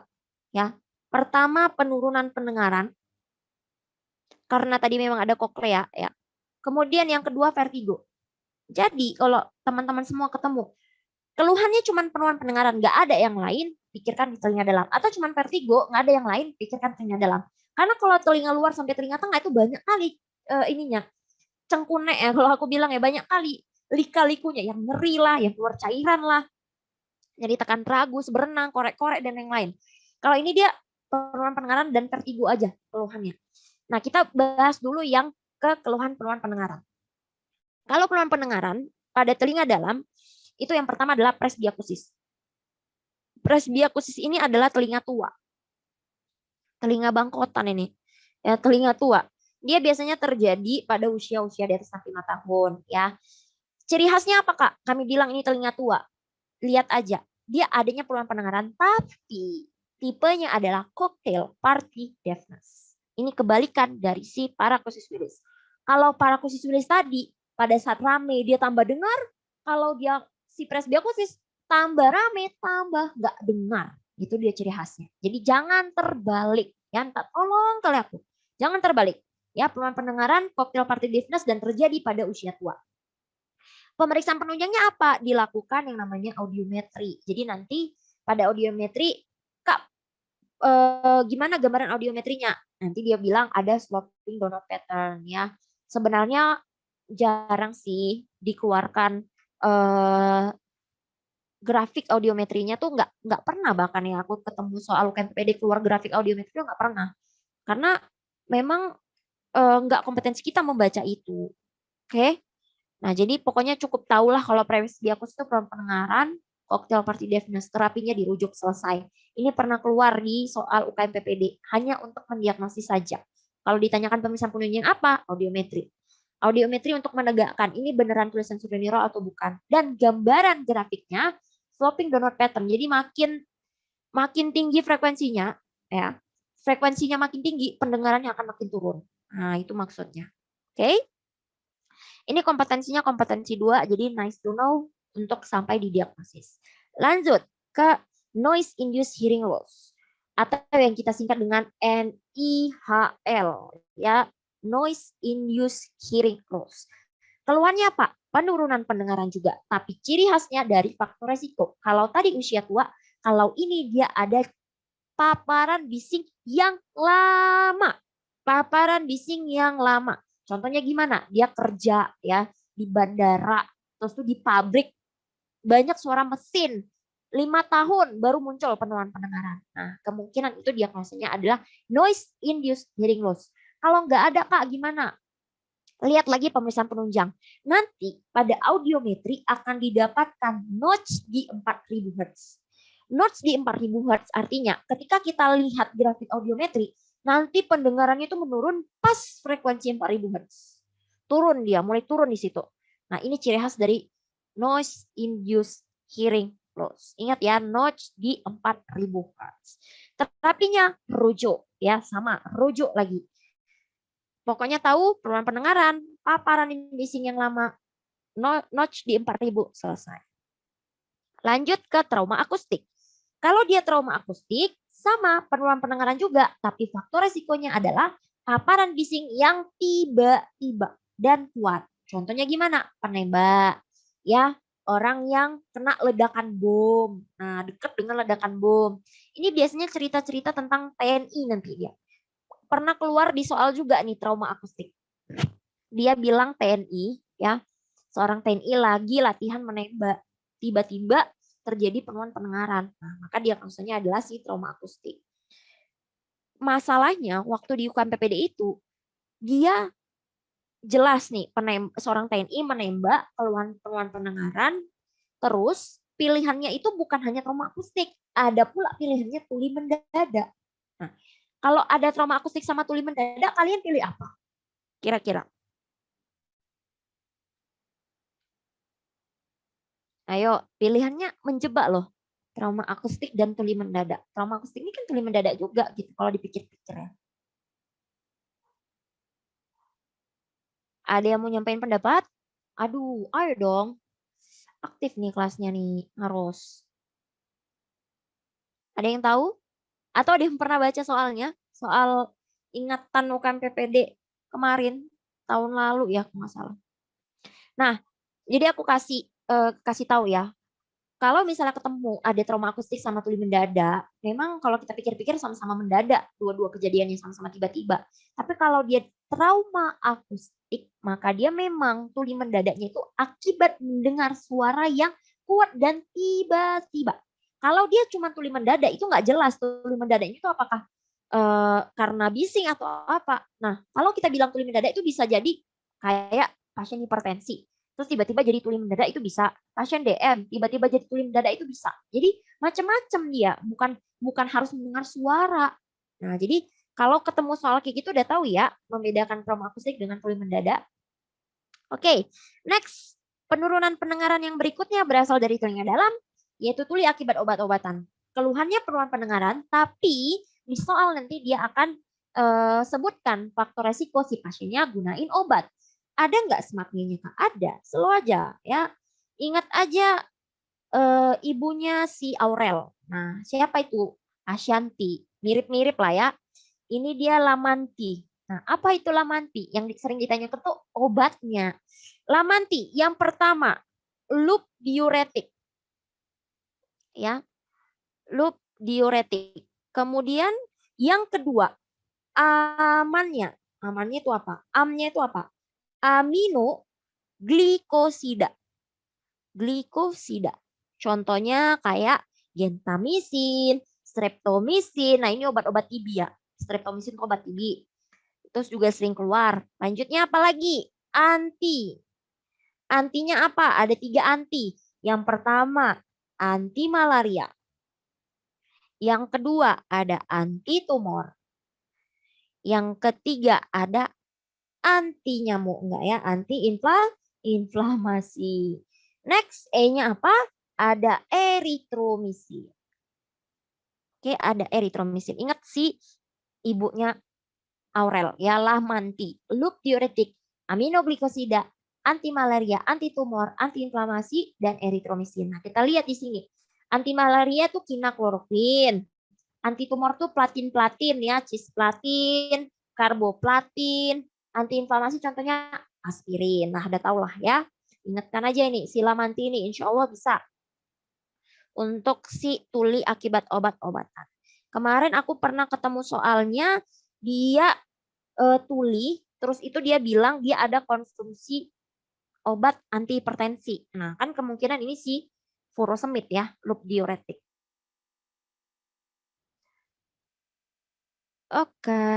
ya. Pertama, penurunan pendengaran karena tadi memang ada koklea, ya. Kemudian yang kedua, vertigo. Jadi kalau teman-teman semua ketemu keluhannya cuma penurunan pendengaran, nggak ada yang lain, pikirkan di telinga dalam. Atau cuma vertigo, nggak ada yang lain, pikirkan telinga dalam. Karena kalau telinga luar sampai telinga tengah itu banyak kali ininya, cengkunek ya, kalau aku bilang ya, banyak kali lika-likunya, yang nyeri lah, yang keluar cairan lah, jadi tekan tragus, berenang, korek-korek, dan yang lain. Kalau ini dia penurunan pendengaran dan vertigo aja keluhannya. Nah, kita bahas dulu yang ke keluhan penurunan pendengaran. Kalau penurunan pendengaran pada telinga dalam, itu yang pertama adalah presbiakusis. Presbiakusis ini adalah telinga tua. Telinga bangkotan ini. Ya, telinga tua. Dia biasanya terjadi pada usia-usia di atas 65 tahun. Ya. Ciri khasnya apa, Kak? Kami bilang ini telinga tua. Lihat aja. Dia adanya penurunan pendengaran, tapi tipenya adalah cocktail party deafness. Ini kebalikan dari si paracosis willis. Kalau paracosis willis tadi, pada saat rame dia tambah dengar. Kalau dia si presbiakusis tambah rame, tambah nggak dengar. Itu dia ciri khasnya. Jadi jangan terbalik. Ya, tolong kali aku. Jangan terbalik. Ya, penurunan pendengaran, cocktail party deafness dan terjadi pada usia tua. Pemeriksaan penunjangnya apa? Dilakukan yang namanya audiometri. Jadi nanti pada audiometri, Kak, gimana gambaran audiometrinya? Nanti dia bilang ada sloping downward pattern ya. Sebenarnya jarang sih dikeluarkan grafik audiometrinya tuh nggak pernah, bahkan ya aku ketemu soal UKMPD keluar grafik audiometri tuh nggak pernah. Karena memang nggak kompetensi kita membaca itu. Oke. Nah, jadi pokoknya cukup tahulah kalau presbiakusis itu penurunan pendengaran, cocktail party deafness, terapinya dirujuk selesai. Ini pernah keluar di soal UKM PPD, hanya untuk mendiagnosis saja. Kalau ditanyakan pemeriksaan penunjang apa? Audiometri. Audiometri untuk menegakkan ini beneran tulisan supraneural atau bukan. Dan gambaran grafiknya sloping downward pattern. Jadi makin tinggi frekuensinya, ya. Frekuensinya makin tinggi, pendengarannya akan makin turun. Nah, itu maksudnya. Oke? Ini kompetensinya kompetensi 2, jadi nice to know untuk sampai di diagnosis. Lanjut ke noise induced hearing loss atau yang kita singkat dengan NIHL, ya, noise induced hearing loss. Keluhannya apa? Penurunan pendengaran juga, tapi ciri khasnya dari faktor resiko. Kalau tadi usia tua, kalau ini dia ada paparan bising yang lama. Paparan bising yang lama. Contohnya gimana? Dia kerja ya di bandara, terus tuh di pabrik, banyak suara mesin. 5 tahun baru muncul penurunan pendengaran. Nah, kemungkinan itu diagnosanya adalah noise induced hearing loss. Kalau nggak ada, Kak, gimana? Lihat lagi pemeriksaan penunjang. Nanti pada audiometri akan didapatkan notch di 4000 Hz. Notch di 4000 Hz artinya ketika kita lihat grafik audiometri, nanti pendengarannya itu menurun pas frekuensi 4000 Hz. Turun dia, mulai turun di situ. Nah, ini ciri khas dari noise induced hearing loss. Ingat ya, notch di 4000 Hz. Terapinya rujuk ya, sama rujuk lagi. Pokoknya tahu penurunan pendengaran, paparan bising yang lama, notch di 4000 selesai. Lanjut ke trauma akustik. Kalau dia trauma akustik, sama penurunan pendengaran juga, tapi faktor resikonya adalah paparan bising yang tiba-tiba dan kuat. Contohnya gimana? Penembak, ya, orang yang kena ledakan bom. Nah, dekat dengan ledakan bom. Ini biasanya cerita-cerita tentang TNI nanti dia. Pernah keluar di soal juga nih trauma akustik. Dia bilang TNI, ya, seorang TNI lagi latihan menembak. Tiba-tiba terjadi penurunan pendengaran. Nah, maka diagnosanya adalah si trauma akustik. Masalahnya waktu di UKM PPD itu, dia jelas nih seorang TNI menembak keluhan penurunan pendengaran, terus pilihannya itu bukan hanya trauma akustik, ada pula pilihannya tuli mendadak. Nah, kalau ada trauma akustik sama tuli mendadak, kalian pilih apa? Kira-kira? Ayo, pilihannya menjebak loh. Trauma akustik dan tuli mendadak. Trauma akustik ini kan tuli mendadak juga gitu kalau dipikir-pikir ya. Ada yang mau nyampein pendapat? Aduh, ayo dong. Aktif nih kelasnya nih, harus. Ada yang tahu? Atau ada yang pernah baca soalnya? Soal ingatan UKM PPD kemarin, tahun lalu ya, kalau nggak salah. Nah, jadi aku kasih tahu ya. Kalau misalnya ketemu ada trauma akustik sama tuli mendadak, memang kalau kita pikir-pikir sama-sama mendadak, dua-dua kejadiannya sama-sama tiba-tiba. Tapi kalau dia trauma akustik, maka dia memang tuli mendadaknya itu akibat mendengar suara yang kuat dan tiba-tiba. Kalau dia cuma tuli mendadak itu nggak jelas tuli mendadaknya itu apakah karena bising atau apa. Nah, kalau kita bilang tuli mendadak itu bisa jadi kayak pasien hipertensi. Terus tiba-tiba jadi tuli mendadak itu bisa. Pasien DM tiba-tiba jadi tuli mendadak itu bisa. Jadi macam-macam dia, bukan harus mendengar suara. Nah, jadi kalau ketemu soal kayak gitu udah tahu ya membedakan trauma akustik dengan tuli mendadak. Oke, next. Penurunan pendengaran yang berikutnya berasal dari telinga dalam, yaitu tuli akibat obat-obatan. Keluhannya penurunan pendengaran, tapi di soal nanti dia akan sebutkan faktor resiko si pasiennya gunain obat. Ada nggak SMART-nya Kak? Ada, selalu aja ya. Ingat aja ibunya si Aurel. Nah, siapa itu? Ashanti. Mirip-mirip lah ya. Ini dia Lamanti. Nah, apa itu Lamanti? Yang sering ditanya itu obatnya. Lamanti yang pertama, loop diuretik. Ya. Loop diuretik. Kemudian yang kedua, amannya. Amannya itu apa? Amnya itu apa? Amino glikosida. Glikosida. Contohnya kayak gentamisin, streptomisin. Nah, ini obat-obat TB ya. Streptomisin itu obat TB. Terus juga sering keluar. Lanjutnya apa lagi? Anti. Antinya apa? Ada 3 anti. Yang pertama, anti malaria. Yang kedua, ada anti tumor. Yang ketiga, ada anti nyamuk. Enggak ya, anti inflamasi. Next, E-nya apa? Ada eritromisin. Oke, ada eritromisin. Ingat si ibunya Aurel, ya Lamanti, loop diuretik, aminoglikosida, anti malaria, anti tumor, anti inflamasi, dan eritromisin. Nah, kita lihat di sini. Anti malaria itu kinakloroquine. Anti tumor tuh platin-platin ya, cisplatin, karboplatin. Anti inflamasi contohnya aspirin. Nah, udah tau lah ya. Ingatkan aja ini, si Lamanti ini insya Allah bisa untuk si tuli akibat obat-obatan. Kemarin aku pernah ketemu soalnya, dia tuli, terus itu dia bilang dia ada konsumsi obat anti hipertensi. Nah, kan kemungkinan ini si furosemid ya, loop diuretik. Oke.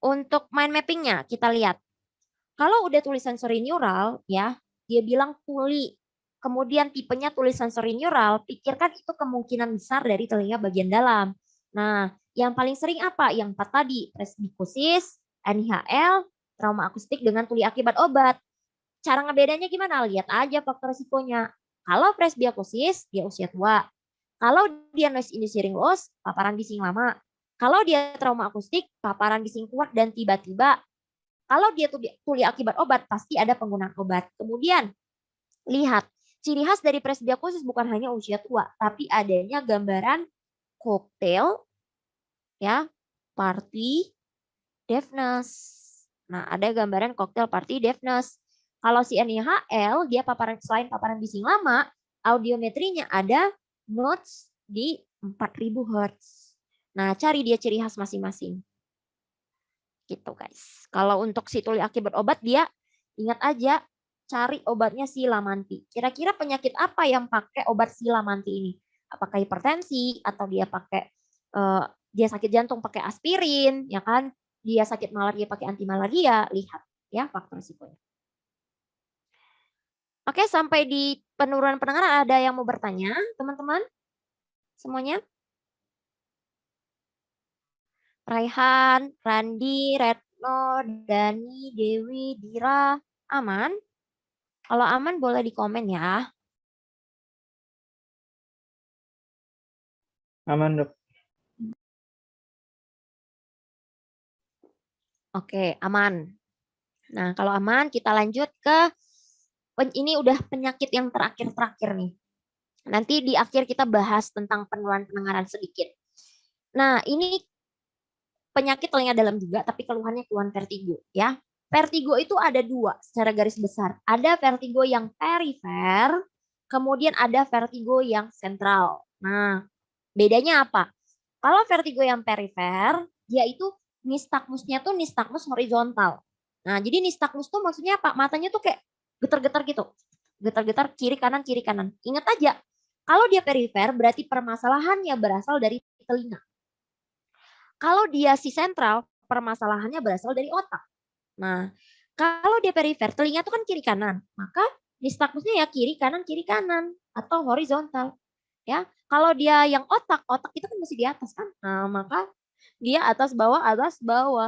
Untuk mind mappingnya kita lihat. Kalau udah tuli sensori neural ya, dia bilang tuli. Kemudian tipenya tuli sensori neural, pikirkan itu kemungkinan besar dari telinga bagian dalam. Nah, yang paling sering apa? Yang 4 tadi, presbikosis, NIHL, trauma akustik dengan tuli akibat obat. Cara ngebedanya gimana? Lihat aja faktor resikonya. Kalau presbikosis, dia usia tua. Kalau dia noise inducing loss, paparan bising lama. Kalau dia trauma akustik, paparan bising kuat dan tiba-tiba. Kalau dia tuli akibat obat, pasti ada penggunaan obat. Kemudian, lihat. Ciri khas dari presbikosis bukan hanya usia tua, tapi adanya gambaran koktail, ya, party, deafness. Nah, ada gambaran koktail party deafness. Kalau si NIHL, dia selain paparan bising lama, audiometrinya ada notes di 4000 Hz. Nah, cari dia ciri khas masing-masing. Gitu guys. Kalau untuk si tuli akibat obat, dia ingat aja cari obatnya si Lamanti. Kira-kira penyakit apa yang pakai obat si Lamanti ini? Apakah hipertensi atau dia pakai dia sakit jantung pakai aspirin, ya kan? Dia sakit malaria pakai anti malaria, lihat ya faktor risikonya. Oke, sampai di penurunan pendengaran ada yang mau bertanya, teman-teman? Semuanya? Raihan, Randi, Retno, Dani, Dewi, Dira, aman? Kalau aman boleh di komen ya. Aman, Dok. Oke, aman. Nah, kalau aman kita lanjut ke ini udah penyakit yang terakhir nih. Nanti di akhir kita bahas tentang penurunan pendengaran sedikit. Nah, ini penyakit telinga dalam juga, tapi keluhannya keluhan vertigo ya. Vertigo itu ada dua secara garis besar. Ada vertigo yang perifer, kemudian ada vertigo yang sentral. Nah, bedanya apa? Kalau vertigo yang perifer, yaitu nistagmusnya tuh nistagmus horizontal. Nah, jadi nistagmus tuh maksudnya apa? Matanya tuh kayak getar-getar gitu. Getar-getar kiri kanan kiri kanan. Ingat aja, kalau dia perifer berarti permasalahannya berasal dari telinga. Kalau dia si sentral, permasalahannya berasal dari otak. Nah, kalau dia perifer, telinga itu kan kiri kanan, maka nistagmusnya ya kiri kanan atau horizontal. Ya, kalau dia yang otak itu kan masih di atas kan. Nah, maka dia atas bawah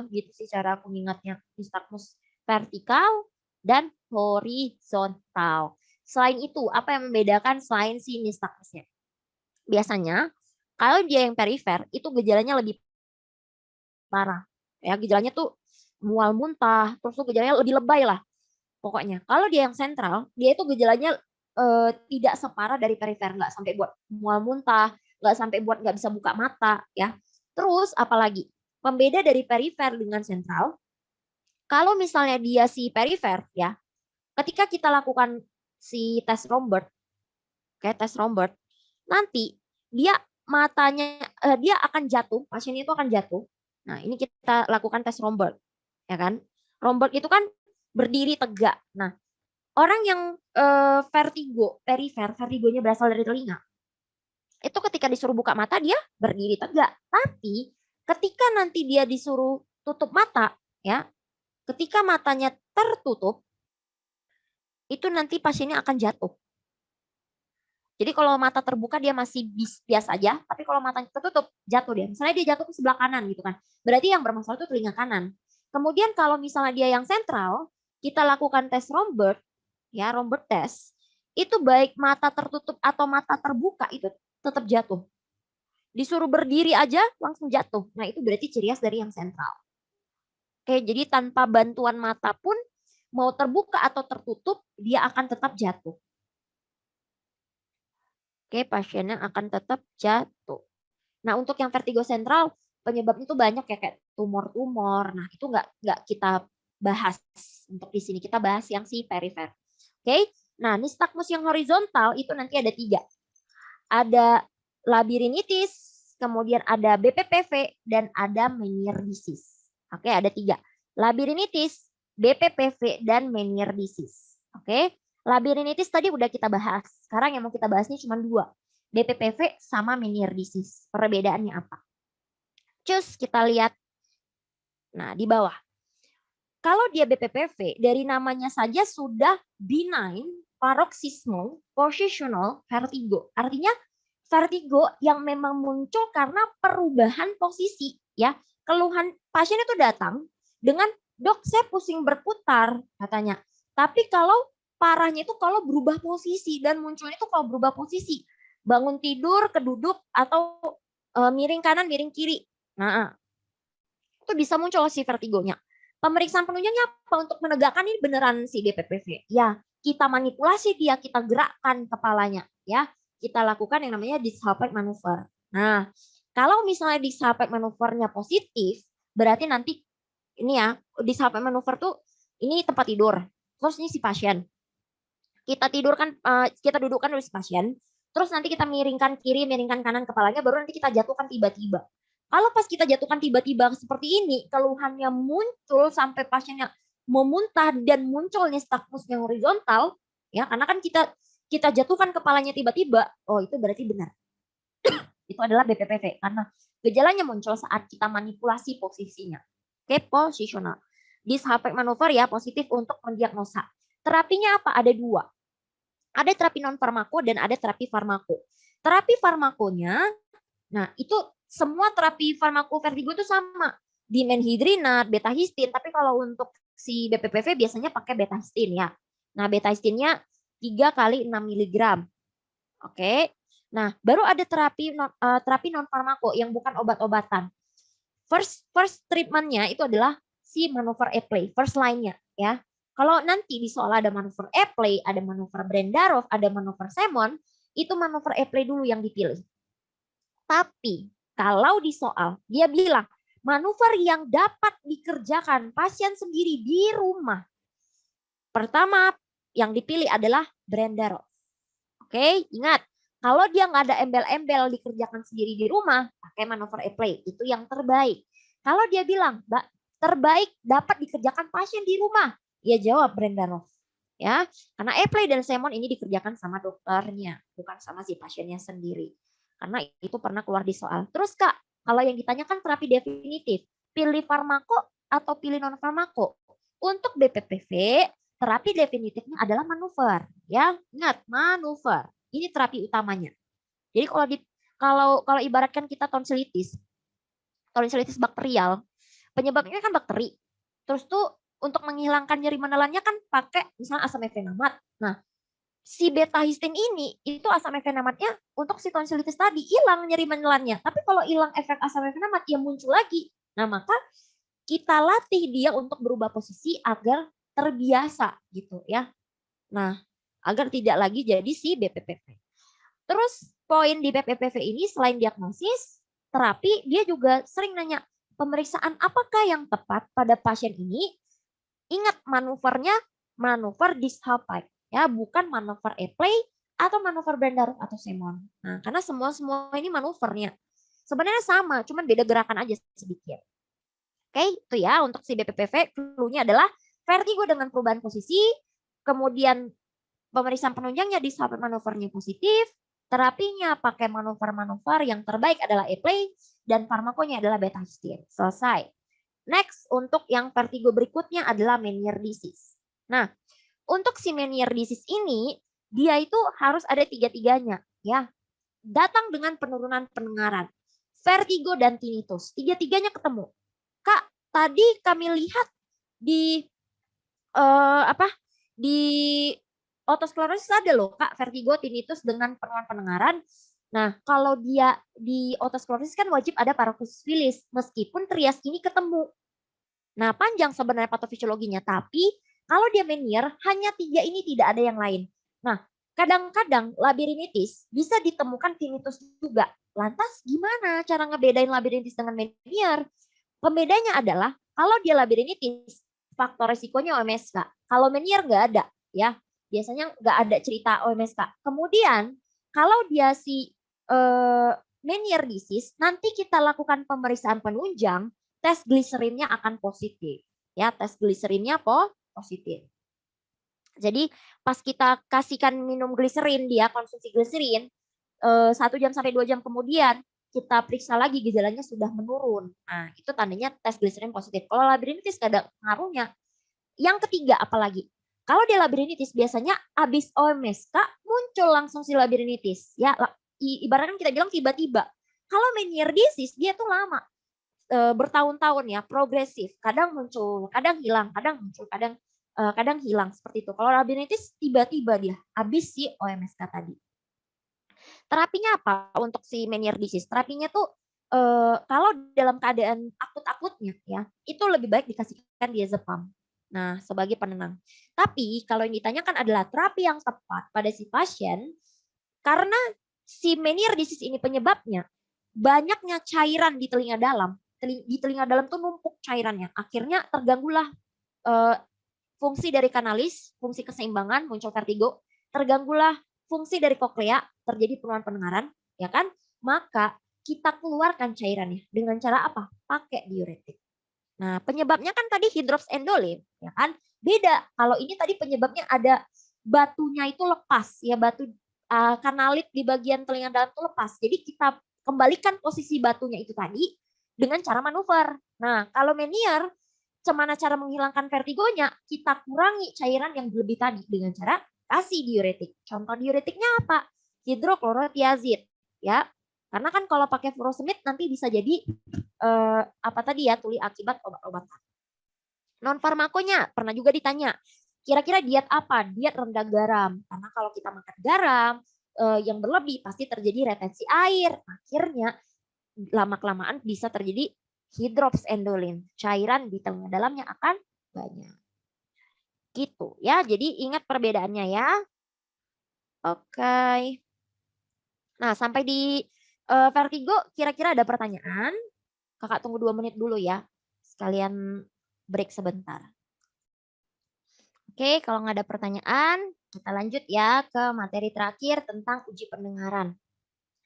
gitu sih cara aku ingatnya. Nistagmus vertikal dan horizontal. Selain itu, apa yang membedakan selain si nistagmusnya? Biasanya kalau dia yang perifer itu gejalanya lebih parah. Ya, gejalanya tuh mual muntah, terus tuh gejalanya lebih lebay lah pokoknya. Kalau dia yang sentral, dia itu gejalanya tidak separah dari perifer, nggak sampai buat mual muntah, nggak sampai buat nggak bisa buka mata ya. Terus apalagi pembeda dari perifer dengan sentral, kalau misalnya dia si perifer ya, ketika kita lakukan si tes Rombert, kayak tes Rombert, nanti dia matanya dia akan jatuh, pasien itu akan jatuh. Nah, ini kita lakukan tes Rombert, ya kan? Rombert itu kan berdiri tegak. Nah, orang yang vertigo, perifer, vertigonya berasal dari telinga. Itu ketika disuruh buka mata dia berdiri tegak. Tapi ketika nanti dia disuruh tutup mata, ya, ketika matanya tertutup, itu nanti pasiennya akan jatuh. Jadi kalau mata terbuka dia masih biasa aja, tapi kalau matanya tertutup jatuh dia. Misalnya dia jatuh ke sebelah kanan gitu kan. Berarti yang bermasalah itu telinga kanan. Kemudian kalau misalnya dia yang sentral, kita lakukan tes Rombert, ya Rombert test, itu baik mata tertutup atau mata terbuka itu tetap jatuh. Disuruh berdiri aja langsung jatuh. Nah itu berarti ciri khas dari yang sentral. Oke, jadi tanpa bantuan mata pun mau terbuka atau tertutup dia akan tetap jatuh. Oke, pasiennya akan tetap jatuh. Nah untuk yang vertigo sentral penyebabnya itu banyak ya kayak tumor-tumor. Nah itu nggak kita bahas untuk di sini. Kita bahas yang si perifer. Oke, nah nistagmus yang horizontal itu nanti ada 3. Ada labirinitis, kemudian ada BPPV, dan ada Meniere disease. Oke, ada 3. Labirinitis, BPPV, dan Meniere disease. Oke, labirinitis tadi udah kita bahas. Sekarang yang mau kita bahas ini cuma 2. BPPV sama Meniere disease. Perbedaannya apa? Cus, kita lihat. Nah, di bawah. Kalau dia BPPV, dari namanya saja sudah benign paroxysmal positional vertigo. Artinya vertigo yang memang muncul karena perubahan posisi ya. Keluhan pasien itu datang dengan dok saya pusing berputar katanya. Tapi kalau parahnya itu kalau berubah posisi dan munculnya itu kalau berubah posisi. Bangun tidur, keduduk atau miring kanan, miring kiri. Nah, itu bisa muncul si vertigonya. Pemeriksaan penunjangnya apa untuk menegakkan ini beneran si BPPV? Ya, kita manipulasi dia, kita gerakkan kepalanya ya. Kita lakukan yang namanya Dishalbert maneuver. Nah, kalau misalnya Dishalbert maneuvernya positif, berarti nanti ini ya, Dishalbert maneuver tuh ini tempat tidur. Terus ini si pasien. Kita tidurkan, kita dudukkan dulu si pasien. Terus nanti kita miringkan kiri, miringkan kanan kepalanya, baru nanti kita jatuhkan tiba-tiba. Kalau pas kita jatuhkan tiba-tiba seperti ini, keluhannya muncul sampai pasiennya memuntah dan muncul nistagmus yang horizontal, ya karena kan kita jatuhkan kepalanya tiba-tiba, oh itu berarti benar. Itu adalah BPPV karena gejalanya muncul saat kita manipulasi posisinya. Oke, posisional. Dishalbert maneuver ya positif untuk mendiagnosa. Terapinya apa? Ada 2. Ada terapi non farmako dan ada terapi farmako. Terapi farmakonya, nah itu semua terapi farmako vertigo itu sama. Dimenhidrinat, betahistin, tapi kalau untuk si BPPV biasanya pakai betahistin ya. Nah, betahistine-nya 3 kali 6 mg. Oke. Nah, baru ada terapi non farmako yang bukan obat-obatan. First treatment-nya itu adalah si manuver Epley, first line-nya ya. Kalau nanti di soal ada manuver Epley, ada manuver Brendarov, ada manuver Semon, itu manuver Epley dulu yang dipilih. Tapi kalau di soal dia bilang manuver yang dapat dikerjakan pasien sendiri di rumah, pertama yang dipilih adalah Brendarov. Oke, ingat kalau dia nggak ada embel-embel dikerjakan sendiri di rumah, pakai manuver Epley, itu yang terbaik. Kalau dia bilang terbaik dapat dikerjakan pasien di rumah, dia jawab Brendarov. Ya, karena Epley dan Semon ini dikerjakan sama dokternya, bukan sama si pasiennya sendiri. Karena itu pernah keluar di soal. Terus Kak, kalau yang ditanyakan terapi definitif, pilih farmako atau pilih non farmako? Untuk BPPV, terapi definitifnya adalah manuver. Ya, ingat manuver. Ini terapi utamanya. Jadi kalau ibaratkan kita tonsilitis bakterial, penyebabnya kan bakteri. Terus tuh untuk menghilangkan nyeri menelannya kan pakai misalnya asam efenamat. Nah, si betahistine ini itu asam efenamatnya untuk si tonsilitis tadi hilang nyeri menelannya. Tapi kalau hilang efek asam efenamat ya muncul lagi. Nah, maka kita latih dia untuk berubah posisi agar terbiasa gitu ya. Nah, agar tidak lagi jadi si BPPV. Terus poin di BPPV ini selain diagnosis, terapi dia juga sering nanya pemeriksaan apakah yang tepat pada pasien ini. Ingat manuvernya manuver Dishalpike ya, bukan manuver Epley atau manuver Brendarov atau Semon. Nah, karena semua ini manuvernya sebenarnya sama, cuman beda gerakan aja sedikit. Oke, itu ya untuk si BPPV. Clue-nya adalah vertigo dengan perubahan posisi, kemudian pemeriksaan penunjangnya Dishalpike manuvernya positif, terapinya pakai manuver-manuver yang terbaik adalah Epley dan farmakonya adalah betahistine. Selesai. Next, untuk yang vertigo berikutnya adalah Meniere disease. Nah, untuk si Meniere disease ini, dia itu harus ada tiga-tiganya. Ya, datang dengan penurunan pendengaran, vertigo dan tinnitus. Tiga-tiganya ketemu. Kak, tadi kami lihat di di otosklerosis ada loh Kak, vertigo, tinnitus dengan penurunan pendengaran. Nah, kalau dia di otosklerosis kan wajib ada paroxysmus Willis, meskipun trias ini ketemu. Nah, panjang sebenarnya patofisiologinya, tapi kalau dia Meniere, hanya 3 ini tidak ada yang lain. Nah, kadang-kadang labirinitis bisa ditemukan tinnitus juga. Lantas gimana cara ngebedain labirinitis dengan Meniere? Pembedanya adalah kalau dia labirinitis, faktor resikonya OMSK. Kalau Meniere nggak ada, ya biasanya nggak ada cerita OMSK. Kemudian kalau dia si Meniere disease, nanti kita lakukan pemeriksaan penunjang, tes gliserinnya akan positif. Ya, tes gliserinnya positif. Jadi pas kita kasihkan minum gliserin, dia konsumsi gliserin, 1 jam sampai 2 jam kemudian kita periksa lagi gejalanya sudah menurun. Nah, itu tandanya tes gliserin positif. Kalau labirinitis gak ada pengaruhnya. Yang ketiga apalagi? Kalau dia labirinitis biasanya habis OMSK muncul langsung si labirinitis. Ya, ibaratnya kita bilang tiba-tiba. Kalau Meniere disease dia tuh lama, bertahun-tahun ya, progresif. Kadang muncul, kadang hilang, kadang muncul, kadang hilang seperti itu. Kalau labirinitis tiba-tiba dia habis si OMSK tadi. Terapinya apa untuk si Meniere disease? Terapinya tuh kalau dalam keadaan akut-akutnya ya, itu lebih baik dikasihkan diazepam. Nah, sebagai penenang. Tapi kalau yang ditanyakan adalah terapi yang tepat pada si pasien, karena si Meniere disease ini penyebabnya banyaknya cairan di telinga dalam. Di telinga dalam tuh numpuk cairannya. Akhirnya terganggulah fungsi dari kanalis, fungsi keseimbangan, muncul vertigo. Terganggulah fungsi dari koklea, terjadi penurunan pendengaran, ya kan? Maka kita keluarkan cairannya dengan cara apa? Pakai diuretik. Nah, penyebabnya kan tadi hidrops endolin, ya kan? Beda. Kalau ini tadi penyebabnya ada batunya itu lepas, ya batu kanalit di bagian telinga dalam itu lepas. Jadi kita kembalikan posisi batunya itu tadi dengan cara manuver. Nah, kalau Meniere, gimana cara menghilangkan vertigonya? Kita kurangi cairan yang berlebih tadi dengan cara kasih diuretik. Contoh diuretiknya apa? Hidroklorotiazid, ya. Karena kan kalau pakai furosemid nanti bisa jadi tuli akibat obat-obatan. Non farmakonya pernah juga ditanya. kira-kira diet apa? Diet rendah garam. Karena kalau kita makan garam yang berlebih pasti terjadi retensi air. Akhirnya lama-kelamaan bisa terjadi hidrops-endolin. Cairan di telinga dalamnya akan banyak. Gitu ya. Jadi ingat perbedaannya ya. Oke. Nah, sampai di vertigo kira-kira ada pertanyaan? Kakak tunggu 2 menit dulu ya. Sekalian break sebentar. Oke, kalau nggak ada pertanyaan, kita lanjut ya ke materi terakhir tentang uji pendengaran.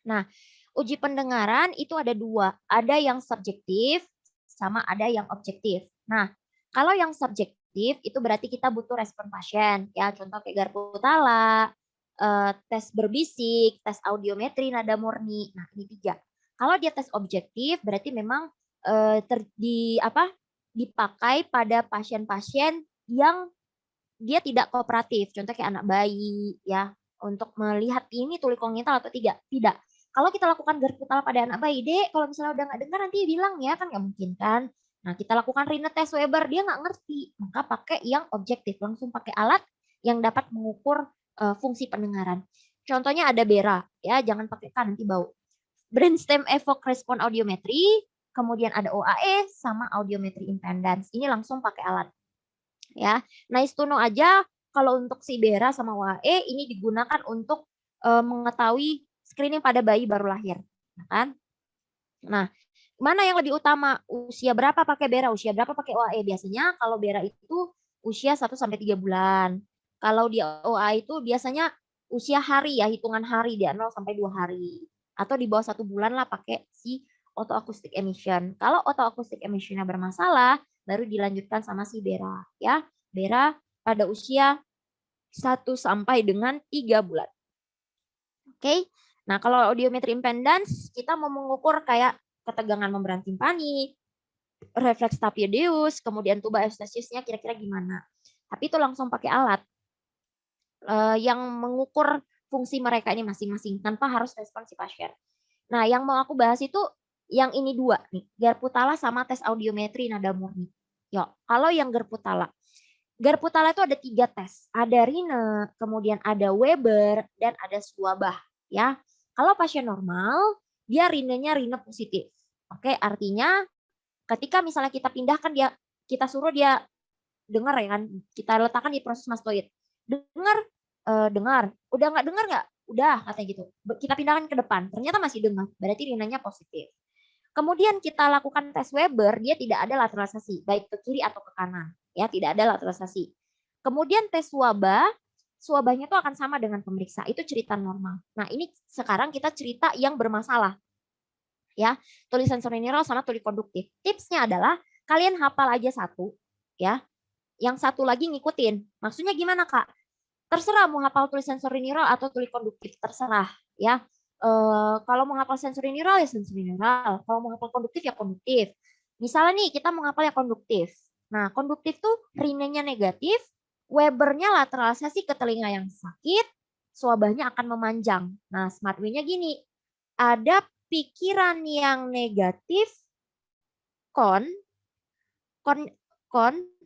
Nah, uji pendengaran itu ada 2. Ada yang subjektif sama ada yang objektif. Nah, kalau yang subjektif itu berarti kita butuh respon pasien. Ya, contoh kayak garpu tala, tes berbisik, tes audiometri nada murni. Nah, ini 3. Kalau dia tes objektif berarti memang dipakai pada pasien-pasien yang dia tidak kooperatif. Contoh kayak anak bayi ya, untuk melihat ini tuli kongenital atau tidak. Tidak. Kalau kita lakukan garpu tala pada anak bayi, Dek, kalau misalnya udah nggak dengar nanti bilang ya, kan nggak mungkin kan. Nah, kita lakukan Rhine test Weber, dia nggak ngerti. Maka pakai yang objektif, langsung pakai alat yang dapat mengukur fungsi pendengaran. Contohnya ada BERA, ya, jangan pakai kan nanti bau. Brainstem Evoke Response Audiometry, kemudian ada OAE sama audiometry impedance. Ini langsung pakai alat. Ya, nice to know aja kalau untuk si BERA sama OAE ini digunakan untuk mengetahui screening pada bayi baru lahir, kan? Nah, mana yang lebih utama? Usia berapa pakai BERA, usia berapa pakai OAE? Biasanya kalau BERA itu usia 1 sampai 3 bulan. Kalau di OAE itu biasanya usia hari ya, hitungan hari dia 0 sampai 2 hari. Atau di bawah 1 bulan lah pakai si autoacoustic emission. Kalau autoacoustic emissionnya bermasalah, baru dilanjutkan sama si BERA ya. BERA pada usia 1 sampai dengan 3 bulan. Oke. Nah, kalau audiometry impedance kita mau mengukur kayak ketegangan membran timpani, refleks tapiodeus, kemudian tuba eustasiusnya kira-kira gimana. Tapi itu langsung pakai alat yang mengukur fungsi mereka ini masing-masing tanpa harus respon si pasien. Nah, yang mau aku bahas itu yang ini 2 nih, garpu tala sama tes audiometri nada murni. Yuk, kalau yang garpu tala itu ada 3 tes. Ada Rhine, kemudian ada Weber, dan ada Swabah. Ya, kalau pasien normal, dia Rhine-nya Rhine positif. Oke, artinya ketika misalnya kita pindahkan dia, kita suruh dia dengar ya kan, kita letakkan di proses mastoid. Dengar, udah nggak dengar nggak? Udah katanya gitu. Kita pindahkan ke depan, ternyata masih dengar, berarti Rhine-nya positif. Kemudian kita lakukan tes Weber, dia tidak ada lateralisasi, baik ke kiri atau ke kanan. Ya, tidak ada lateralisasi. Kemudian tes Swabahnya itu akan sama dengan pemeriksa. Itu cerita normal. Nah, ini sekarang kita cerita yang bermasalah. Ya, tuli sensorineural sama tuli konduktif. Tipsnya adalah kalian hafal aja 1, ya. Yang 1 lagi ngikutin. Maksudnya gimana, Kak? Terserah mau hafal tuli sensorineural atau tuli konduktif, terserah, ya. Kalau mau hafal sensorineural ya sensorineural, kalau mau hafal konduktif ya konduktif. Misalnya nih kita mau hafal yang konduktif. Nah, konduktif tuh Rhine-nya negatif, Weber-nya lateralisasi ke telinga yang sakit, Swabahnya akan memanjang. Nah, smart way-nya gini. Ada pikiran yang negatif, kon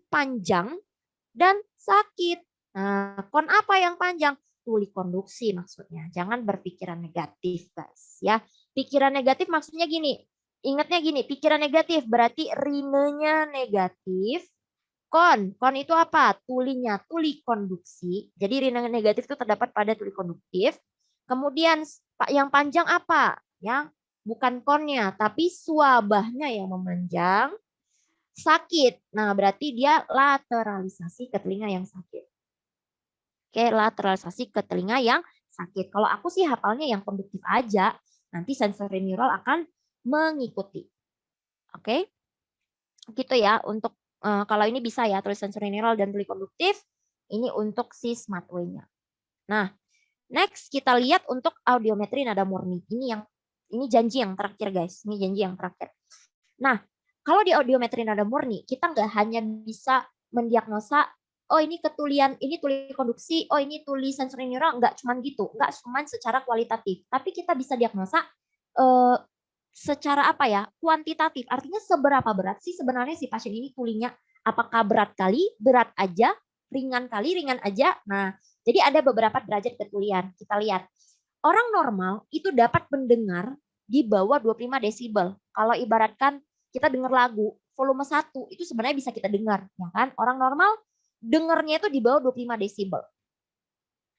panjang dan sakit. Nah, kon apa yang panjang? Tuli konduksi maksudnya. Jangan berpikiran negatif, guys. Ya, pikiran negatif maksudnya gini. Ingatnya gini, pikiran negatif berarti Rhine-nya negatif. Kon itu apa? Tulinya tuli konduksi. Jadi Rhine negatif itu terdapat pada tuli konduktif. Kemudian yang panjang apa? Ya, bukan konnya, tapi Swabahnya yang memanjang. Sakit. Nah, berarti dia lateralisasi ke telinga yang sakit. Oke, lateralisasi ke telinga yang sakit. Kalau aku sih hafalnya yang konduktif aja. Nanti sensorineural akan mengikuti. Oke. Gitu ya untuk kalau ini bisa ya tulis sensorineural dan tuli konduktif. Ini untuk si smart way-nya. Nah, next kita lihat untuk audiometri nada murni. Ini janji yang terakhir, guys. Ini janji yang terakhir. Nah, kalau di audiometri nada murni, kita nggak hanya bisa mendiagnosa, oh ini ketulian, ini tuli konduksi, oh ini tuli sensorineural, nggak cuma gitu, nggak cuma secara kualitatif, tapi kita bisa diagnosa secara apa ya, kuantitatif, artinya seberapa berat sih sebenarnya si pasien ini tulinya, apakah berat kali, berat aja, ringan kali ringan aja. Nah, jadi ada beberapa derajat ketulian. Kita lihat. Orang normal itu dapat mendengar di bawah 25 desibel. Kalau ibaratkan kita dengar lagu, volume 1 itu sebenarnya bisa kita dengar, ya kan? Orang normal dengarnya itu di bawah 25 desibel.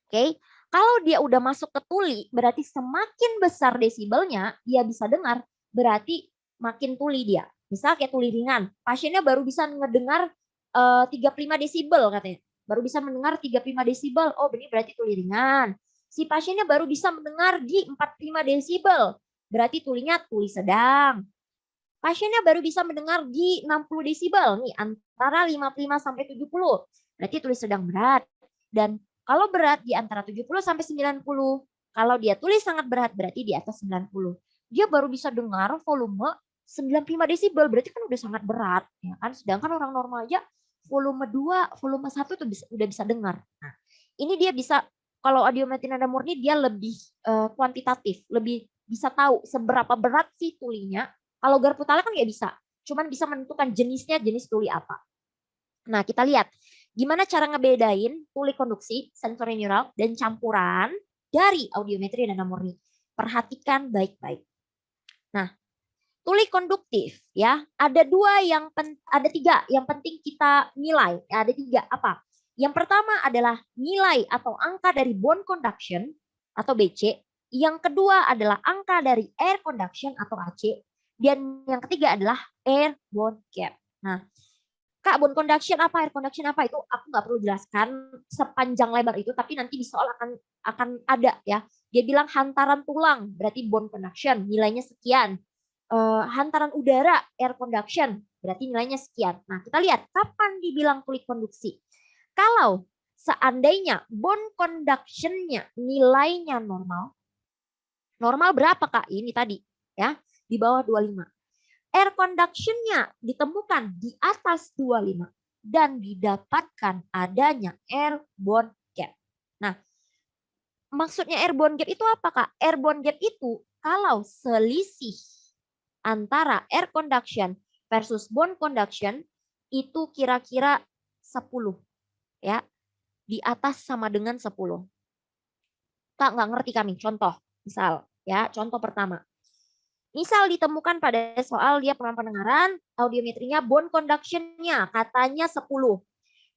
Oke. Kalau dia udah masuk ke tuli, berarti semakin besar desibelnya, dia bisa dengar, berarti makin tuli dia. Misal kayak tuli ringan, pasiennya baru bisa mendengar 35 desibel katanya. Baru bisa mendengar 35 desibel. Oh, ini berarti tuli ringan. Si pasiennya baru bisa mendengar di 45 desibel. Berarti tulinya tuli sedang. Pasiennya baru bisa mendengar di 60 desibel. Nih, antara 55 sampai 70. Berarti tuli sedang berat. Dan kalau berat di antara 70 sampai 90. Kalau dia tulis sangat berat berarti di atas 90. Dia baru bisa dengar volume 95 desibel, berarti kan udah sangat berat, ya kan? Sedangkan orang normal aja volume 2, volume 1 tuh udah bisa dengar. Nah, ini dia bisa, kalau audiometri nada murni dia lebih kuantitatif, lebih bisa tahu seberapa berat sih tulinya. Kalau garpu tala kan nggak bisa, cuman bisa menentukan jenisnya, jenis tuli apa. Nah, kita lihat gimana cara ngebedain tuli konduksi, sensori neural, dan campuran dari audiometri nada murni. Perhatikan baik-baik. Nah, tuli konduktif ya, ada tiga yang penting kita nilai. Ada tiga apa? Yang pertama adalah nilai atau angka dari bond conduction atau BC. Yang kedua adalah angka dari air conduction atau AC. Dan yang ketiga adalah air bond gap. Nah, Kak, bond conduction apa, air conduction apa, itu aku nggak perlu jelaskan sepanjang lebar itu, tapi nanti di soal akan ada ya. Dia bilang hantaran tulang, berarti bond conduction, nilainya sekian. Hantaran udara, air conduction, berarti nilainya sekian. Nah, kita lihat kapan dibilang tuli konduksi. Kalau seandainya bond conduction-nya nilainya normal. Normal berapa, Kak? Ini tadi ya, di bawah 25. Air conduction-nya ditemukan di atas 25 dan didapatkan adanya airborne gap. Nah, maksudnya airborne gap itu apa, Kak? Airborne gap itu kalau selisih antara air conduction versus bond conduction itu kira-kira 10 ya. Di atas sama dengan 10. Kak, nggak ngerti kami. Contoh, misal ya, contoh pertama. Misal ditemukan pada soal dia pendengaran, audiometrinya bond conduction-nya katanya 10.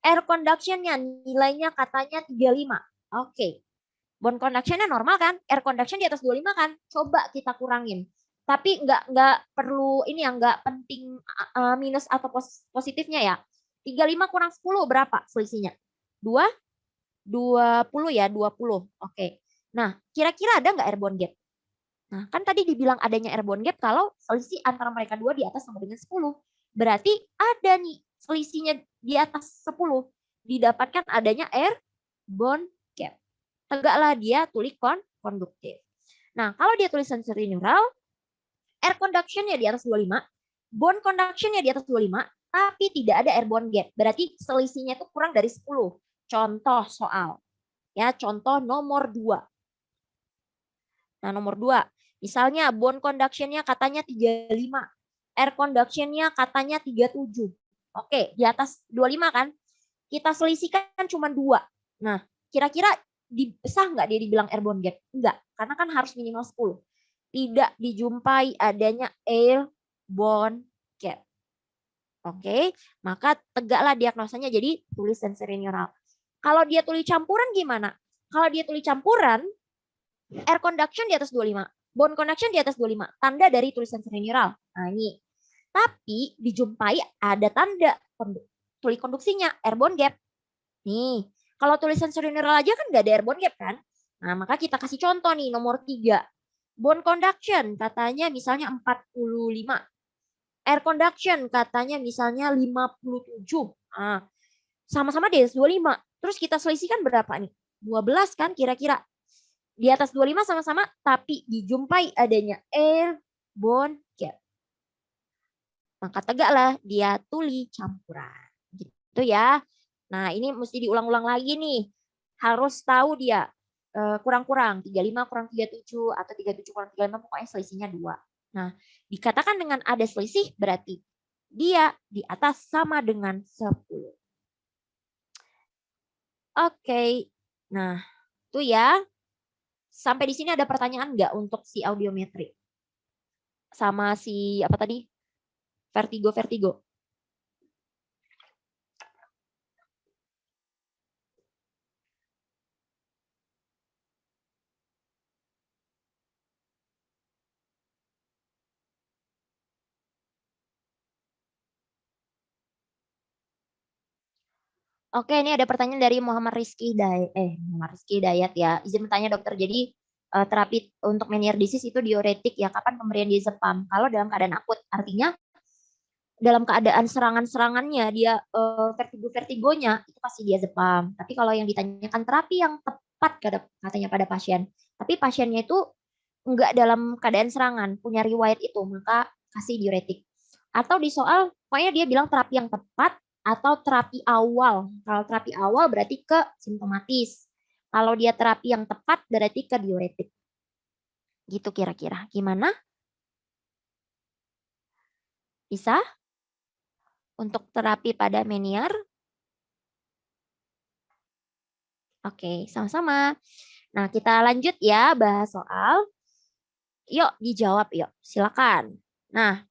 Air conduction-nya nilainya katanya 35. Oke. Bond conduction-nya normal kan? Air conduction di atas 25 kan? Coba kita kurangin. Tapi nggak perlu ini ya, nggak penting minus atau positifnya ya. 35 kurang 10 berapa selisihnya? 2? 20 ya, 20. Oke. Nah, kira-kira ada nggak airborne gap? Nah, kan tadi dibilang adanya airborne gap kalau selisih antara mereka dua di atas sama dengan 10. Berarti ada nih selisihnya di atas 10. Didapatkan adanya airborne gap. Tegaklah dia tuli konduktif. Nah, kalau dia tulis sensori neural, air conduction-nya di atas 25, bond conduction-nya di atas 25, tapi tidak ada airborne gap. Berarti selisihnya itu kurang dari 10. Contoh soal. Ya, contoh nomor 2. Nah, nomor 2. Misalnya bond conduction-nya katanya 35. Air conduction-nya katanya 37. Oke, di atas 25 kan? Kita selisihkan cuma 2. Nah, kira-kira sah nggak dia dibilang airborne gap? Enggak, karena kan harus minimal 10. Tidak dijumpai adanya airborne gap. Oke, maka tegaklah diagnosanya jadi tulis sensori neural. Kalau dia tulis campuran gimana? Kalau dia tulis campuran, air conduction di atas 25. Bond conduction di atas 25, tanda dari tulisan sensori neural. Nah, ini. Tapi dijumpai ada tanda tuli konduksinya, airborne gap. Nih, kalau tulisan sensori neural aja kan nggak ada airborne gap kan? Nah, maka kita kasih contoh nih, nomor 3. Bond conduction katanya misalnya 45. Air conduction katanya misalnya 57. Nah, sama-sama di atas 25. Terus kita selisihkan berapa nih? 12 kan kira-kira. Di atas 25 sama-sama, tapi dijumpai adanya airborne gap. Maka tegaklah dia tuli campuran. Gitu ya. Nah, ini mesti diulang-ulang lagi nih. Harus tahu dia kurang-kurang. 35 kurang 37 atau 37 kurang 35, pokoknya selisihnya 2. Nah, dikatakan dengan ada selisih berarti dia di atas sama dengan 10. Oke. Nah, itu ya. Sampai di sini ada pertanyaan nggak untuk si audiometri? Sama si apa tadi? Vertigo. Oke, ini ada pertanyaan dari Muhammad Rizky Dayat ya. Izin bertanya dokter, jadi terapi untuk Meniere disease itu diuretik ya, kapan pemberian diazepam? Kalau dalam keadaan akut, artinya dalam keadaan serangan-serangannya dia vertigonya itu pasti diazepam. Tapi kalau yang ditanyakan terapi yang tepat katanya pada pasien, tapi pasiennya itu enggak dalam keadaan serangan, punya riwayat itu, maka kasih diuretik. Atau di soal, pokoknya dia bilang terapi yang tepat atau terapi awal. Kalau terapi awal berarti ke simptomatis. Kalau dia terapi yang tepat berarti ke diuretik. Gitu kira-kira. Gimana? Bisa? Untuk terapi pada Meniere? Oke, sama-sama. Nah, kita lanjut ya bahas soal. Yuk, dijawab yuk. Silakan. Nah,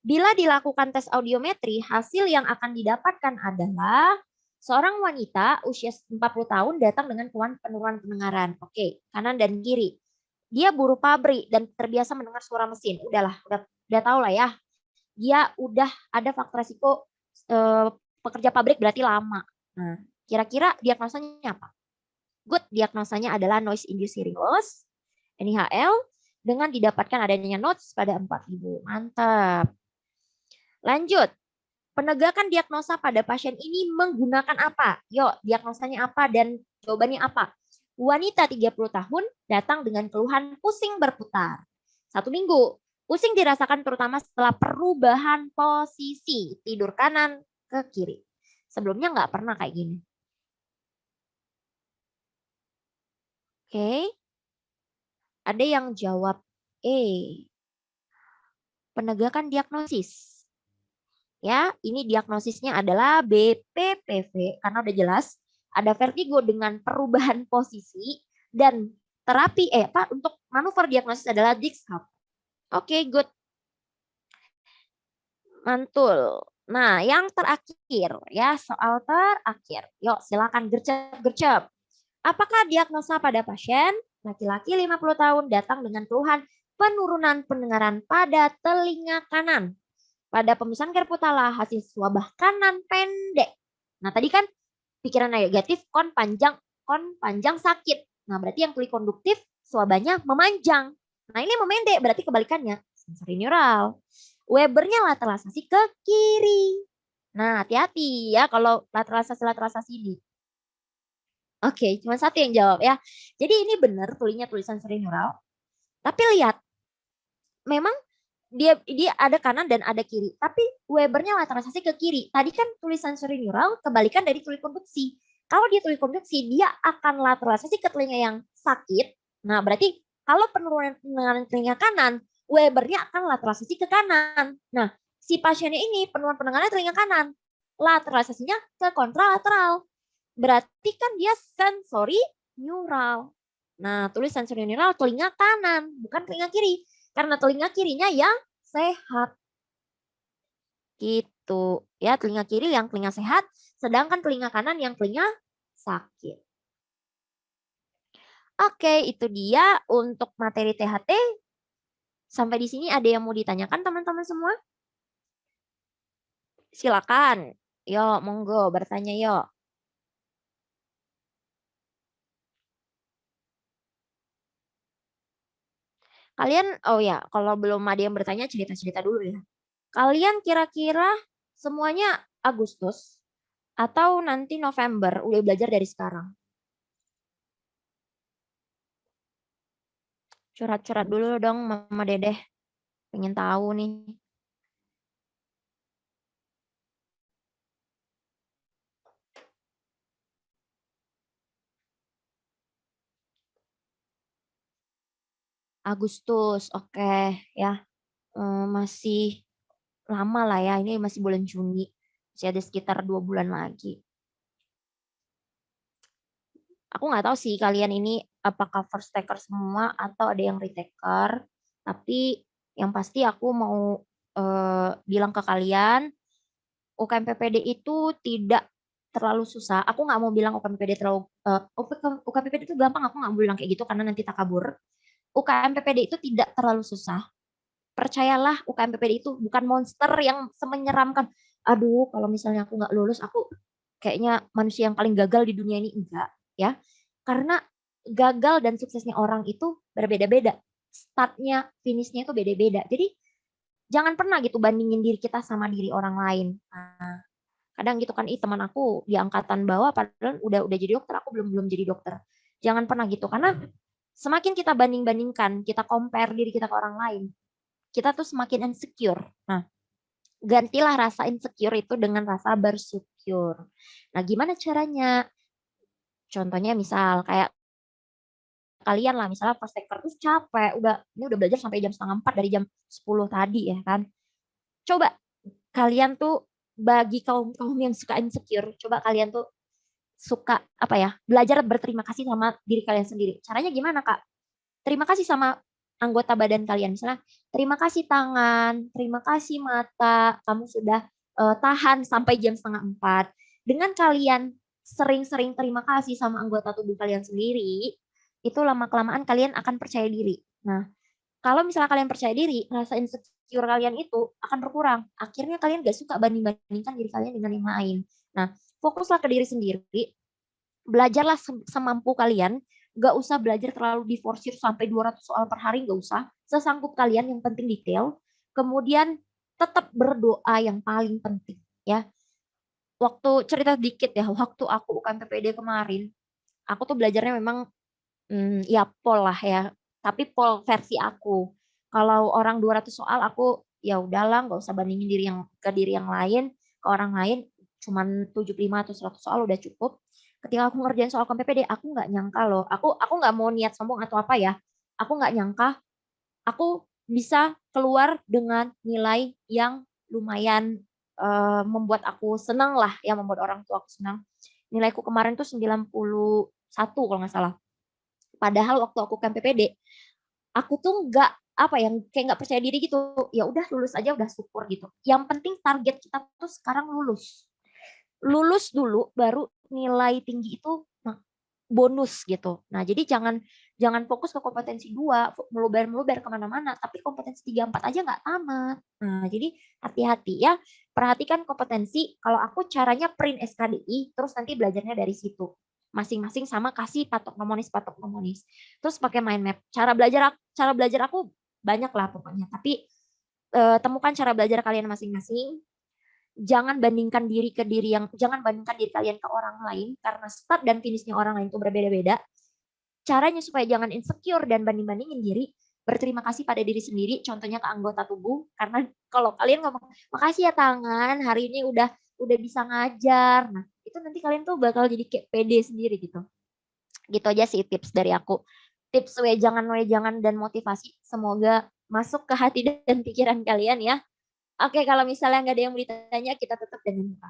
bila dilakukan tes audiometri, hasil yang akan didapatkan adalah seorang wanita usia 40 tahun datang dengan keluhan penurunan pendengaran. Oke, kanan dan kiri. Dia buruh pabrik dan terbiasa mendengar suara mesin. Udah tahu lah ya. Dia udah ada faktor resiko pekerja pabrik berarti lama. Nah, kira-kira diagnosanya apa? Good, diagnosanya adalah noise induced hearing loss, NIHL, dengan didapatkan adanya notes pada 4.000. Mantap. Lanjut. Penegakan diagnosa pada pasien ini menggunakan apa? Yuk, diagnosanya apa dan jawabannya apa? Wanita 30 tahun datang dengan keluhan pusing berputar. 1 minggu. Pusing dirasakan terutama setelah perubahan posisi tidur kanan ke kiri. Sebelumnya nggak pernah kayak gini. Oke. Ada yang jawab penegakan diagnosis. Ya, ini diagnosisnya adalah BPPV karena udah jelas ada vertigo dengan perubahan posisi dan terapi untuk manuver diagnosis adalah Dix-Hub. Oke, good. Mantul. Nah, yang terakhir ya, soal terakhir. Yuk, silakan gercep. Apakah diagnosa pada pasien laki-laki 50 tahun datang dengan keluhan penurunan pendengaran pada telinga kanan? Pada pemeriksaan Kerputala hasil swabah kanan pendek. Nah, tadi kan pikiran negatif kon panjang sakit. Nah, berarti yang polikonduktif swabahnya memanjang. Nah, ini memendek berarti kebalikannya. Sensori neural. Webernya lateralisasi ke kiri. Nah, hati-hati ya kalau lateralisasi ini. Oke, cuma satu yang jawab ya. Jadi ini benar tulisan sensori neural. Tapi lihat, memang dia ada kanan dan ada kiri, tapi Webernya lateralisasi ke kiri. Tadi kan tulisan sensori neural kebalikan dari tuli konduksi. Kalau dia tuli konduksi, dia akan lateralisasi ke telinga yang sakit. Nah, berarti kalau penurunan pendengaran telinga kanan, Webernya akan lateralisasi ke kanan. Nah, si pasiennya ini penurunan pendengaran telinga kanan, lateralisasinya ke kontralateral. Berarti kan dia sensori neural. Nah, tulis sensori neural telinga kanan, bukan telinga kiri. Karena telinga kirinya yang sehat. Gitu. Ya, telinga kiri yang telinga sehat, sedangkan telinga kanan yang telinga sakit. Oke, itu dia untuk materi THT. Sampai di sini ada yang mau ditanyakan teman-teman semua? Silakan. Yuk, monggo bertanya yuk. Kalian, oh ya, kalau belum ada yang bertanya cerita-cerita dulu ya. Kalian kira-kira semuanya Agustus atau nanti November udah belajar dari sekarang? Curhat-curhat dulu dong Mama Dedeh. Pengen tahu nih. Agustus, oke ya. Masih lama lah ya, ini masih bulan Juni. Masih ada sekitar 2 bulan lagi. Aku nggak tahu sih kalian ini apakah first taker semua atau ada yang retaker. Tapi yang pasti aku mau bilang ke kalian, UKM PPD itu tidak terlalu susah. Aku nggak mau bilang UKM PPD terlalu UKM PPD itu gampang. Aku nggak mau bilang kayak gitu karena nanti takabur. UKM PPD itu tidak terlalu susah. Percayalah, UKM PPD itu bukan monster yang semenyeramkan. Aduh, kalau misalnya aku nggak lulus, aku kayaknya manusia yang paling gagal di dunia ini. Enggak, ya. Karena gagal dan suksesnya orang itu berbeda-beda. Startnya, finishnya itu beda-beda. Jadi jangan pernah gitu bandingin diri kita sama diri orang lain. Nah, kadang gitu kan, teman aku di angkatan bawah padahal udah jadi dokter, aku belum jadi dokter. Jangan pernah gitu, karena semakin kita banding-bandingkan, kita compare diri kita ke orang lain, kita tuh semakin insecure. Nah, gantilah rasa insecure itu dengan rasa bersyukur. Nah, gimana caranya? Contohnya misal kayak kalian lah, misalnya first taker terus capek, ini udah belajar sampai jam setengah 4 dari jam 10 tadi ya kan. Coba kalian tuh bagi kaum yang suka insecure, coba kalian tuh suka apa ya, belajar berterima kasih sama diri kalian sendiri. Caranya gimana, Kak? Terima kasih sama anggota badan kalian. Misalnya, terima kasih tangan, terima kasih mata, kamu sudah tahan sampai jam setengah 4. Dengan kalian sering-sering terima kasih sama anggota tubuh kalian sendiri, itu lama-kelamaan kalian akan percaya diri. Nah, kalau misalnya kalian percaya diri, rasa insecure kalian itu akan berkurang. Akhirnya kalian gak suka banding-bandingkan diri kalian dengan yang lain. Nah, fokuslah ke diri sendiri, belajarlah semampu kalian, gak usah belajar terlalu diforsir sampai 200 soal per hari, gak usah. Sesanggup kalian, yang penting detail. Kemudian tetap berdoa yang paling penting ya. Waktu cerita dikit ya, waktu aku UKM PPD kemarin, aku tuh belajarnya memang ya pol lah ya, tapi pol versi aku. Kalau orang 200 soal aku ya udahlah, nggak usah bandingin diri yang lain ke orang lain, cuman 75 atau 100 soal udah cukup. Ketika aku ngerjain soal KPPD, aku nggak nyangka loh. Aku nggak mau niat sombong atau apa ya. Aku nggak nyangka aku bisa keluar dengan nilai yang lumayan membuat aku senang lah ya, membuat orang tua aku senang. Nilaiku kemarin tuh 91 kalau nggak salah. Padahal waktu aku kan PPD, aku tuh nggak apa ya, kayak nggak percaya diri gitu. Ya udah lulus aja udah syukur gitu. Yang penting target kita tuh sekarang lulus. Lulus dulu baru nilai tinggi itu bonus gitu. Nah, jadi jangan fokus ke kompetensi 2, meluber-meluber kemana-mana, tapi kompetensi 3 4 aja nggak tamat. Nah, jadi hati-hati ya. Perhatikan kompetensi. Kalau aku caranya print SKDI, terus nanti belajarnya dari situ. Masing-masing sama kasih patok nomonis. Terus pakai mind map. Cara belajar aku banyak lah pokoknya. Tapi temukan cara belajar kalian masing-masing. Jangan bandingkan diri kalian ke orang lain, karena start dan finishnya orang lain itu berbeda-beda. Caranya supaya jangan insecure dan banding-bandingin diri, berterima kasih pada diri sendiri, contohnya ke anggota tubuh. Karena kalau kalian ngomong, makasih ya tangan, hari ini udah bisa ngajar. Nah, itu nanti kalian tuh bakal jadi kayak pede sendiri gitu. Gitu aja sih tips dari aku. Tips wejangan dan motivasi semoga masuk ke hati dan pikiran kalian ya. Oke, kalau misalnya nggak ada yang mau ditanya, kita tutup dengan doa.